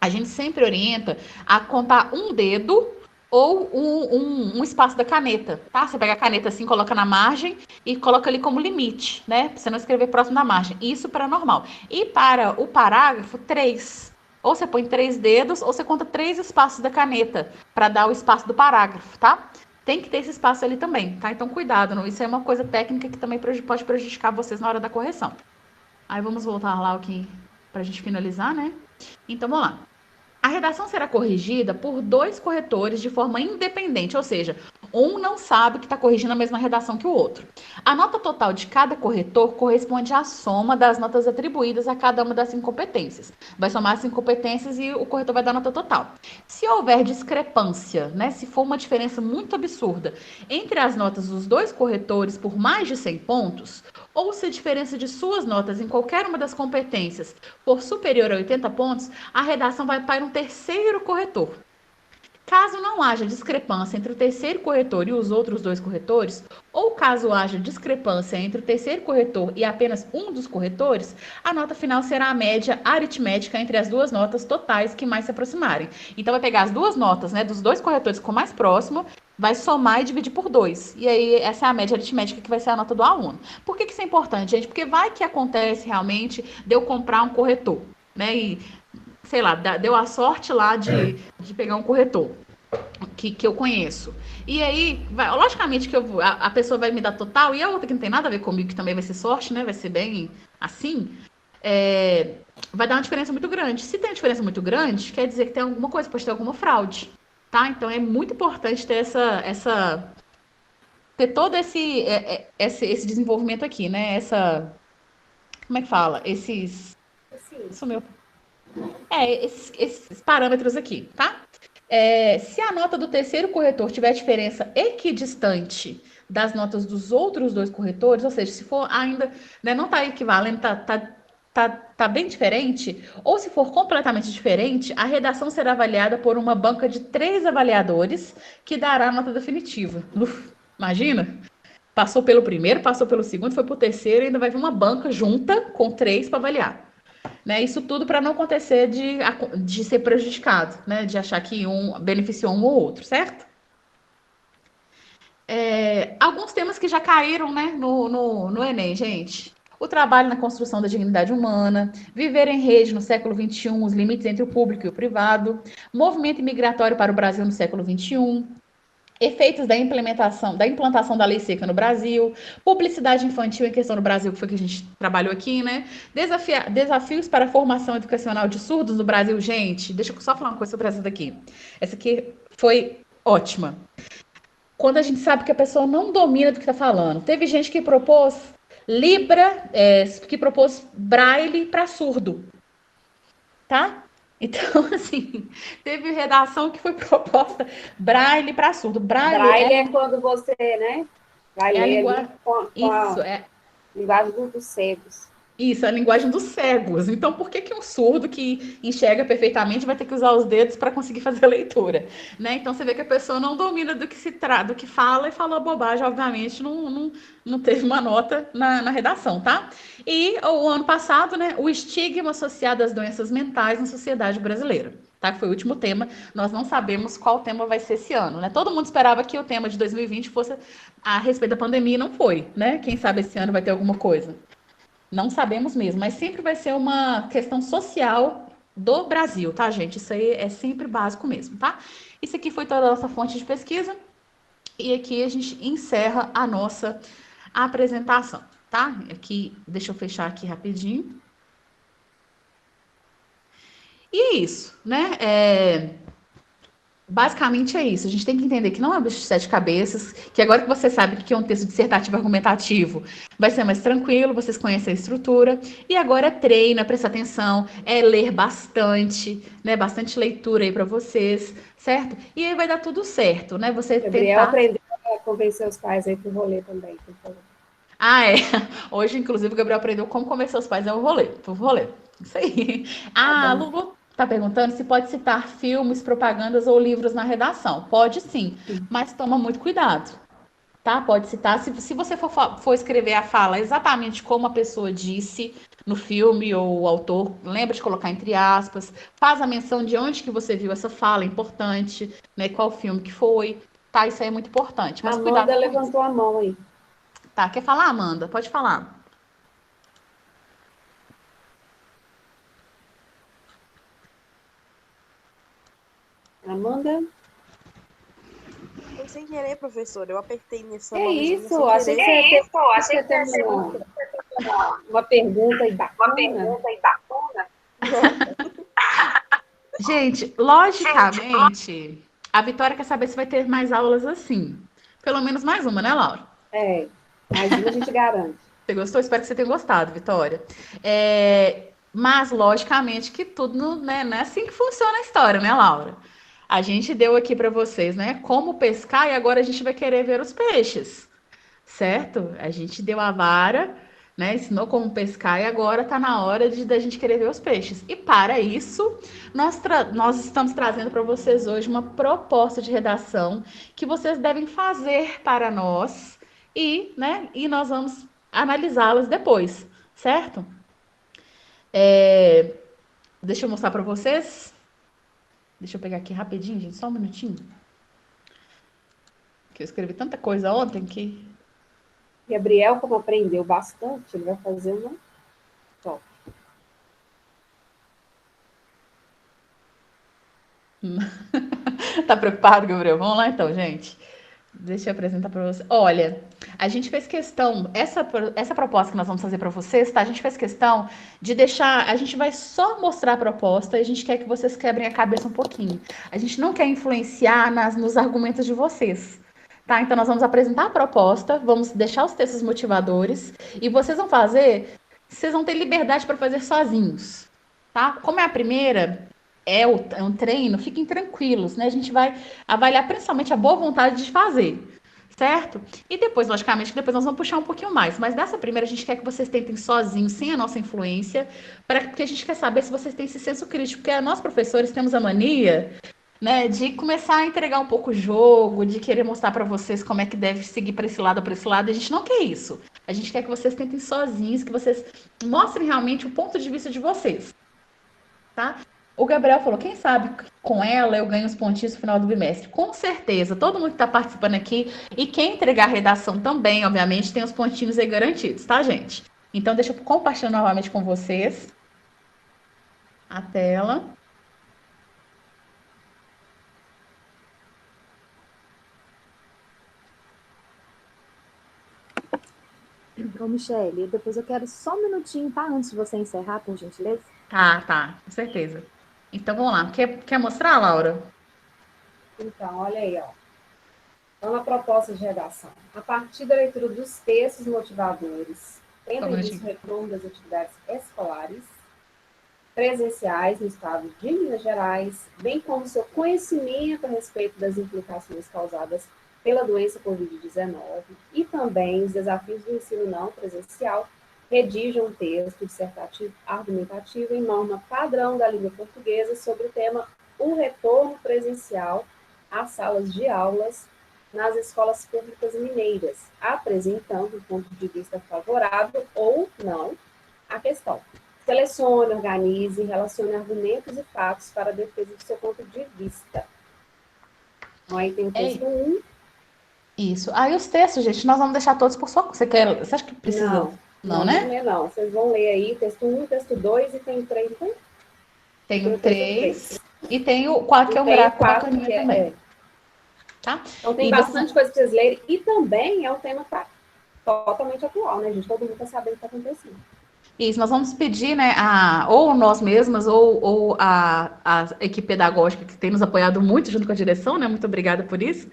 A gente sempre orienta a contar um dedo ou um espaço da caneta, tá? Você pega a caneta assim, coloca na margem e coloca ali como limite, né? Pra você não escrever próximo da margem. Isso para normal. E para o parágrafo, 3. Ou você põe 3 dedos, ou você conta 3 espaços da caneta para dar o espaço do parágrafo, tá? Tem que ter esse espaço ali também, tá? Então, cuidado, não? Isso é uma coisa técnica que também pode prejudicar vocês na hora da correção. Aí, vamos voltar lá pra gente finalizar, né? Então, vamos lá. A redação será corrigida por 2 corretores de forma independente, ou seja, um não sabe que está corrigindo a mesma redação que o outro. A nota total de cada corretor corresponde à soma das notas atribuídas a cada uma das 5 competências. Vai somar as 5 competências e o corretor vai dar a nota total. Se houver discrepância, né, se for uma diferença muito absurda entre as notas dos 2 corretores por mais de 100 pontos, ou se a diferença de suas notas em qualquer uma das competências for superior a 80 pontos, a redação vai para um terceiro corretor. Caso não haja discrepância entre o terceiro corretor e os outros 2 corretores, ou caso haja discrepância entre o terceiro corretor e apenas um dos corretores, a nota final será a média aritmética entre as 2 notas totais que mais se aproximarem. Então, vai pegar as 2 notas, né, dos 2 corretores que ficou mais próximo, vai somar e dividir por 2. E aí, essa é a média aritmética que vai ser a nota do aluno. Por que isso é importante, gente? Porque vai que acontece realmente de eu comprar um corretor, né, e sei lá, deu a sorte lá de pegar um corretor que eu conheço. E aí, logicamente que a pessoa vai me dar total, e a outra que não tem nada a ver comigo, que também vai ser sorte, né? Vai ser bem assim. Vai dar uma diferença muito grande. Se tem uma diferença muito grande, quer dizer que tem alguma coisa, pode ter alguma fraude, tá? Então, é muito importante ter ter todo esse desenvolvimento aqui, né? Como é que fala? Isso meu. Esses parâmetros aqui, tá? Se a nota do terceiro corretor tiver diferença equidistante das notas dos outros 2 corretores, ou seja, se for ainda, né, não está equivalendo, tá tá bem diferente, ou se for completamente diferente, a redação será avaliada por uma banca de 3 avaliadores que dará a nota definitiva. Uf, imagina? Passou pelo primeiro, passou pelo segundo, foi pro terceiro e ainda vai vir uma banca junta com 3 para avaliar. Né? Isso tudo para não acontecer de ser prejudicado, né? De achar que um beneficiou um ou outro, certo? Alguns temas que já caíram, né, no Enem, gente. O trabalho na construção da dignidade humana, viver em rede no século XXI, os limites entre o público e o privado, movimento migratório para o Brasil no século XXI, efeitos da implantação da lei seca no Brasil, publicidade infantil em questão no Brasil, que foi que a gente trabalhou aqui, né? Desafios para a formação educacional de surdos no Brasil. Gente, deixa eu só falar uma coisa sobre essa daqui. Essa aqui foi ótima. Quando a gente sabe que a pessoa não domina do que está falando. Teve gente que propôs Libra, que propôs Braille para surdo, tá? Então, assim, teve redação que foi proposta Braille para surdo. Braille é quando você, né, vai ler linguagem... com a linguagem dos cegos. Isso, é a linguagem dos cegos. Então, por que um surdo que enxerga perfeitamente vai ter que usar os dedos para conseguir fazer a leitura? Né? Então, você vê que a pessoa não domina do que fala e falou bobagem, obviamente, não teve uma nota na redação, tá? E o ano passado, né, o estigma associado às doenças mentais na sociedade brasileira. Tá? Que foi o último tema. Nós não sabemos qual tema vai ser esse ano, né? Todo mundo esperava que o tema de 2020 fosse a respeito da pandemia, e não foi, né? Quem sabe esse ano vai ter alguma coisa. Não sabemos mesmo, mas sempre vai ser uma questão social do Brasil, tá, gente? Isso aí é sempre básico mesmo, tá? Isso aqui foi toda a nossa fonte de pesquisa e aqui a gente encerra a nossa apresentação, tá? Aqui, deixa eu fechar aqui rapidinho. E é isso, né? Basicamente é isso. A gente tem que entender que não é um bicho de 7 cabeças, que agora que você sabe o que é um texto dissertativo argumentativo, vai ser mais tranquilo, vocês conhecem a estrutura. E agora treina, presta atenção, ler bastante, né? Bastante leitura aí para vocês, certo? E aí vai dar tudo certo, né? Você Gabriel aprendeu a convencer os pais aí pro rolê também, por favor. Ah, é. Hoje, inclusive, o Gabriel aprendeu como convencer os pais pro rolê. Isso aí. A Lulu tá perguntando se pode citar filmes, propagandas ou livros na redação. Pode sim, mas toma muito cuidado. Tá? Pode citar. Se você for escrever a fala exatamente como a pessoa disse no filme ou o autor, lembra de colocar entre aspas. Faz a menção de onde que você viu essa fala, é importante, né? Qual filme que foi. Tá? Isso aí é muito importante. Mas cuidado. Amanda levantou a mão aí. Tá, quer falar, Amanda? Pode falar. Amanda? Foi sem querer, professora. Eu apertei nessa mão. Isso, achei que você ia ter uma pergunta aí bacana. Gente, logicamente, a Vitória quer saber se vai ter mais aulas assim. Pelo menos mais uma, né, Laura? Mais uma a gente garante. Você gostou? Espero que você tenha gostado, Vitória. Mas, logicamente, que tudo, né, não é assim que funciona a história, né, Laura? A gente deu aqui para vocês, né, como pescar e agora a gente vai querer ver os peixes, certo? A gente deu a vara, né, ensinou como pescar e agora tá na hora da gente querer ver os peixes. E para isso, nós estamos trazendo para vocês hoje uma proposta de redação que vocês devem fazer para nós e nós vamos analisá-las depois, certo? Deixa eu mostrar para vocês. Deixa eu pegar aqui rapidinho, gente, só um minutinho. Que eu escrevi tanta coisa ontem que... Gabriel, como aprendeu bastante, ele vai fazer uma top. Tá preocupado, Gabriel? Vamos lá então, gente. Deixa eu apresentar para você. Olha, a gente fez questão, essa proposta que nós vamos fazer para vocês, tá? A gente fez questão de deixar, a gente vai só mostrar a proposta e a gente quer que vocês quebrem a cabeça um pouquinho. A gente não quer influenciar nos argumentos de vocês, tá? Então nós vamos apresentar a proposta, vamos deixar os textos motivadores e vocês vão ter liberdade para fazer sozinhos, tá? Como é a primeira, é um treino, fiquem tranquilos, né? A gente vai avaliar principalmente a boa vontade de fazer, certo? E depois, logicamente, que depois nós vamos puxar um pouquinho mais. Mas nessa primeira, a gente quer que vocês tentem sozinhos, sem a nossa influência, porque a gente quer saber se vocês têm esse senso crítico, porque nós, professores, temos a mania, né, de começar a entregar um pouco o jogo, de querer mostrar para vocês como é que deve seguir para esse lado ou para esse lado. A gente não quer isso. A gente quer que vocês tentem sozinhos, que vocês mostrem realmente o ponto de vista de vocês, tá? O Gabriel falou, quem sabe com ela eu ganho os pontinhos no final do bimestre. Com certeza, todo mundo que está participando aqui e quem entregar a redação também, obviamente, tem os pontinhos aí garantidos, tá, gente? Então, deixa eu compartilhar novamente com vocês a tela. Ô, Michele, depois eu quero só um minutinho, tá? Antes de você encerrar, por gentileza. Tá, com certeza. Então, vamos lá. Quer mostrar, Laura? Então, olha aí, ó. Então, a proposta de redação. A partir da leitura dos textos motivadores, tendo em vista o retorno das atividades escolares, presenciais no estado de Minas Gerais, bem como seu conhecimento a respeito das implicações causadas pela doença Covid-19 e também os desafios do ensino não presencial, redige um texto dissertativo argumentativo em norma padrão da língua portuguesa sobre o tema o retorno presencial às salas de aulas nas escolas públicas mineiras, apresentando um ponto de vista favorável ou não à questão. Selecione, organize e relacione argumentos e fatos para a defesa do seu ponto de vista. Então, aí tem o texto 1. Isso. Aí os textos, gente, nós vamos deixar todos por sua... Você acha que precisa? Não, né? Não. Vocês vão ler aí texto 1, texto 2 e tem 3, não tem? Tem o 3 e tem o 4, que é um gráfico bacaninha também. Tá? Então tem bastante coisa para vocês lerem. E também é um tema totalmente atual, né, gente? Todo mundo está sabendo o que está acontecendo. Isso, nós vamos pedir, né, ou nós mesmas, ou a equipe pedagógica que tem nos apoiado muito junto com a direção, né, muito obrigada por isso,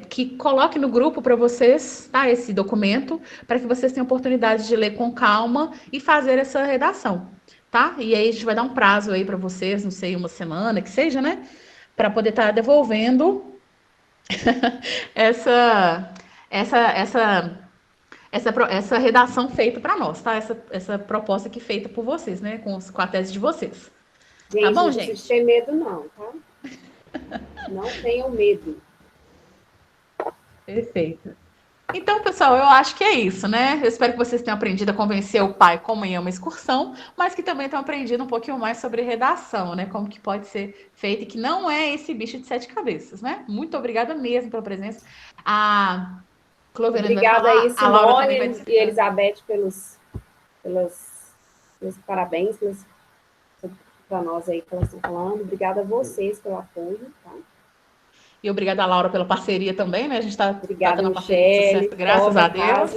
que coloque no grupo para vocês, tá, esse documento, para que vocês tenham oportunidade de ler com calma e fazer essa redação, tá? E aí a gente vai dar um prazo aí para vocês, não sei, uma semana, que seja, né, para poder estar devolvendo essa redação feita para nós, tá? Essa proposta aqui feita por vocês, né? Com a tese de vocês. Gente, tá bom, não gente? precisa ter medo, não, tá? Não tenham medo. Perfeito. Então, pessoal, eu acho que é isso, né? Eu espero que vocês tenham aprendido a convencer o pai como em uma excursão, mas que também tenham aprendido um pouquinho mais sobre redação, né? Como que pode ser feito e que não é esse bicho de 7 cabeças, né? Muito obrigada mesmo pela presença. A Clovena obrigada aí, Simone e Elizabeth pelos parabéns para nós aí que elas estão falando. Obrigada a vocês pelo apoio, tá? E obrigada a Laura pela parceria também, né? A gente está dando uma parceria de sucesso, graças a Deus.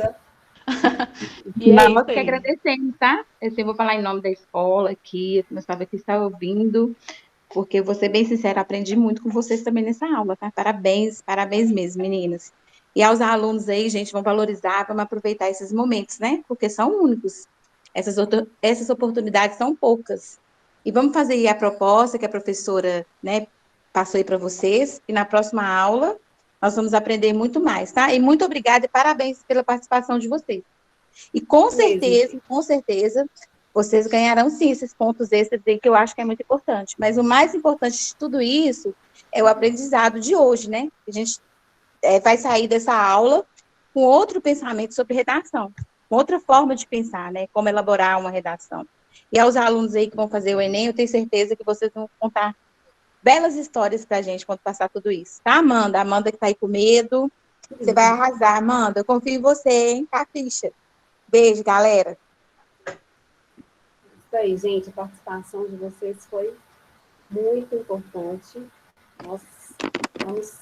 E nós que agradecemos, tá? Eu vou falar em nome da escola aqui, eu estava aqui está ouvindo, porque vou ser bem sincera, aprendi muito com vocês também nessa aula, tá? Parabéns mesmo, meninas. E aos alunos aí, gente, vão valorizar, vamos aproveitar esses momentos, né? Porque são únicos. Essas oportunidades são poucas. E vamos fazer aí a proposta que a professora, né, passou aí para vocês, e na próxima aula nós vamos aprender muito mais, tá? E muito obrigada e parabéns pela participação de vocês. E com certeza, vocês ganharão sim esses pontos extras aí que eu acho que é muito importante. Mas o mais importante de tudo isso é o aprendizado de hoje, né? A gente vai sair dessa aula com outro pensamento sobre redação, outra forma de pensar, né? Como elaborar uma redação. E aos alunos aí que vão fazer o Enem, eu tenho certeza que vocês vão contar belas histórias pra gente quando passar tudo isso, tá, Amanda? Amanda que tá aí com medo. Você vai arrasar, Amanda. Eu confio em você, hein? Capricha. Beijo, galera. Isso aí, gente. A participação de vocês foi muito importante. Nós estamos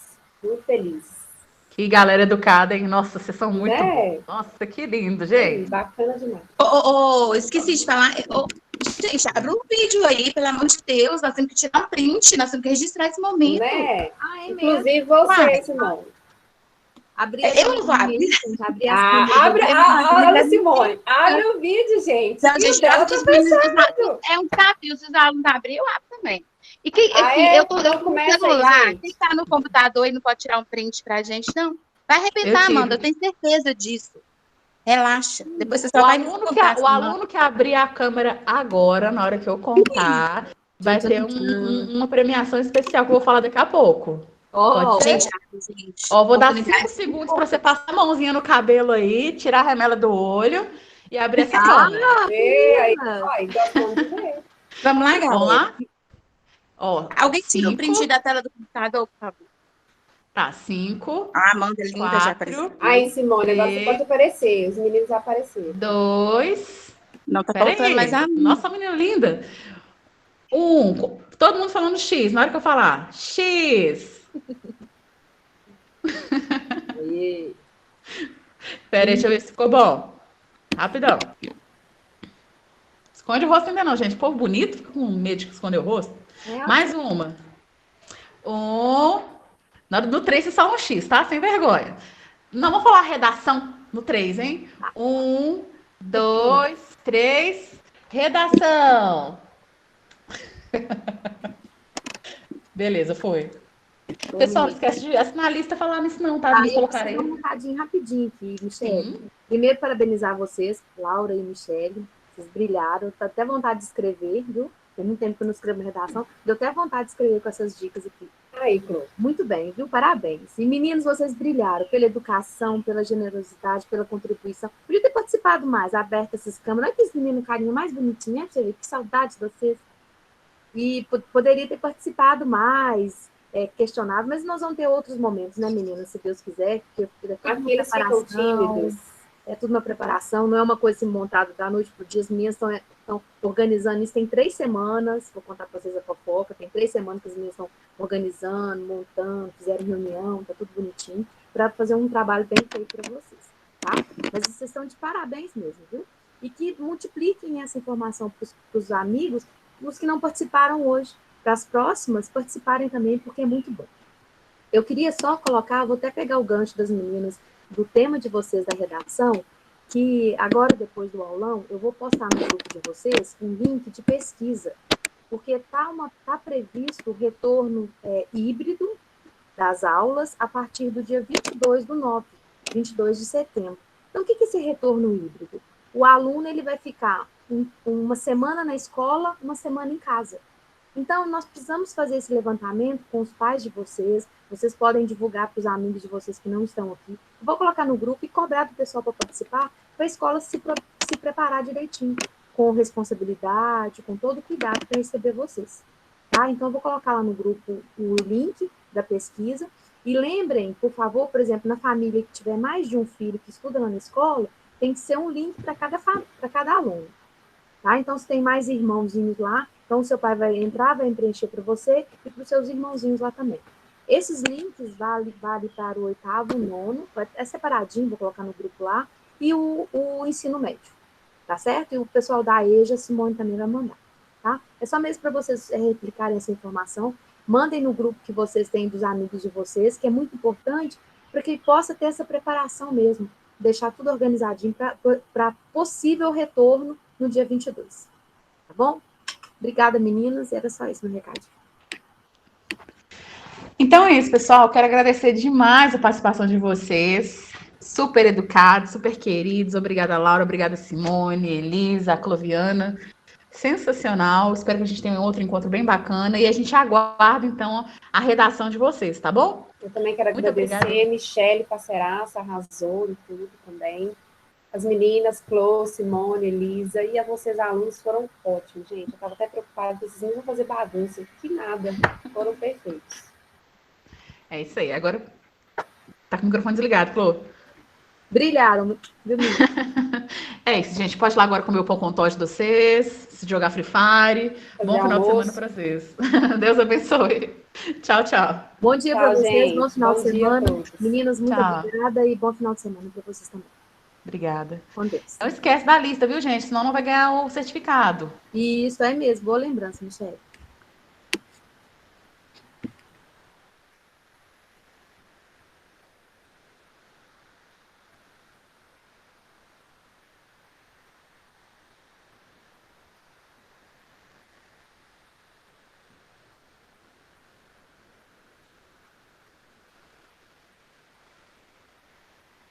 muito felizes. Que galera educada, hein? Nossa, vocês são muito bons. Nossa, que lindo, gente. Bacana demais. Esqueci de falar. Gente, abre um vídeo aí, pelo amor de Deus. Nós temos que tirar um print, nós temos que registrar esse momento. Né? Inclusive você, Simone. Eu não vou abrir. Olha, Simone. Abre o vídeo, gente. Não, gente, é um desafio. Se os alunos abrirem, eu abro também. E quem, eu tô com o celular, quem está no computador e não pode tirar um print pra gente, não? Vai arrebentar, tive. Amanda, eu tenho certeza disso. Relaxa. Depois você O só vai me aluno, contar. o aluno que abrir a câmera agora, na hora que eu contar, vai ter uma premiação especial que eu vou falar daqui a pouco. Pode ser? Gente, Ó, vou dar 5 oportunidade. segundos para você passar a mãozinha no cabelo aí, tirar a remela do olho e abrir essa câmera. Ei, aí, ó, gostando de ver. Vamos lá, galera. Vamos lá? Ó, Alguém tira o print 5, da tela do computador, por favor. tá, 5, A Amanda é linda, já apareceu. 4, Aí, Simone, agora você 3, pode aparecer. Os meninos apareceram. 2, Não tá pera faltando mais a aí. Nossa, menina linda. 1, todo mundo falando X, na hora que eu falar X. Aí. Pera aí, deixa eu ver se ficou bom. Rapidão. Esconde o rosto ainda não, gente. Povo bonito, fica com medo de esconder o rosto. Mais uma. 1. Na hora do 3, você só um X, tá? Sem vergonha. Não, vamos falar redação no 3, hein? 1, 2, 3. Redação. Beleza, foi. Pessoal, não esquece de assinar a lista e falar nisso não, tá? Vamos colocar aí. Um recadinho rapidinho aqui, Michele. Sim. Primeiro, parabenizar vocês, Laura e Michele. Vocês brilharam. Tá até vontade de escrever, viu? Tem muito tempo que eu não escrevo redação. Deu até vontade de escrever com essas dicas aqui. Aí, Clô. Muito bem, viu? Parabéns. E meninos, vocês brilharam pela educação, pela generosidade, pela contribuição. Podia ter participado mais, aberto essas câmeras. Olha que esse menino carinho mais bonitinho, né? Que saudade de vocês. E poderia ter participado mais, questionado, mas nós vamos ter outros momentos, né, meninas? Se Deus quiser. Porque Aqui eles ficam tímidos. É tudo uma preparação, não é uma coisa assim, montada da noite para o dia. As meninas estão organizando isso tem 3 semanas. Vou contar para vocês a fofoca. Tem 3 semanas que as meninas estão organizando, montando, fizeram reunião, tá tudo bonitinho, para fazer um trabalho bem feito para vocês, tá? Mas vocês estão de parabéns mesmo, viu? E que multipliquem essa informação para os amigos, os que não participaram hoje, para as próximas participarem também, porque é muito bom. Eu queria só colocar, vou até pegar o gancho das meninas, do tema de vocês da redação, que agora, depois do aulão, eu vou postar no grupo de vocês um link de pesquisa, porque está previsto o retorno híbrido das aulas a partir do dia 22/9, 22 de setembro. Então, o que é esse retorno híbrido? O aluno ele vai ficar uma semana na escola, uma semana em casa. Então, nós precisamos fazer esse levantamento com os pais de vocês. Vocês podem divulgar para os amigos de vocês que não estão aqui. Eu vou colocar no grupo e cobrar do pessoal para participar, para a escola se preparar direitinho, com responsabilidade, com todo cuidado para receber vocês. Tá? Então, eu vou colocar lá no grupo o link da pesquisa. E lembrem, por favor, por exemplo, na família que tiver mais de um filho que estuda lá na escola, tem que ser um link para cada aluno. Tá? Então, se tem mais irmãozinhos lá, então o seu pai vai entrar, vai preencher para você e para os seus irmãozinhos lá também. Esses links vale para o 8º, 9º, é separadinho, vou colocar no grupo lá, e o ensino médio, tá certo? E o pessoal da EJA, Simone também vai mandar, tá? É só mesmo para vocês replicarem essa informação, mandem no grupo que vocês têm dos amigos de vocês, que é muito importante para que possa ter essa preparação mesmo, deixar tudo organizadinho para possível retorno no dia 22, tá bom? Obrigada, meninas, e era só isso meu recado. Então é isso, pessoal. Quero agradecer demais a participação de vocês. Super educados, super queridos. Obrigada, Laura. Obrigada, Simone, Elisa, Cloviana. Sensacional. Espero que a gente tenha um outro encontro bem bacana. E a gente aguarda, então, a redação de vocês, tá bom? Eu também quero agradecer. Michele Passeraça arrasou em tudo também. As meninas, Clô, Simone, Elisa, e a vocês, alunos, foram ótimos, gente. Eu estava até preocupada que vocês não iam fazer bagunça. Que nada. Foram perfeitos. É isso aí. Agora tá com o microfone desligado, Clô. Brilharam, viu, menina? É isso, gente. Pode ir lá agora comer o pão com tosse de vocês, se jogar Free Fire. Bom final de semana para vocês. Deus abençoe. Tchau, tchau. Bom dia para vocês, gente. bom final de semana. Meninas, muito Tchau. obrigada e bom final de semana para vocês também. Obrigada. Com Deus. Não esquece da lista, viu, gente? Senão não vai ganhar o certificado. Isso é mesmo, boa lembrança, Michele.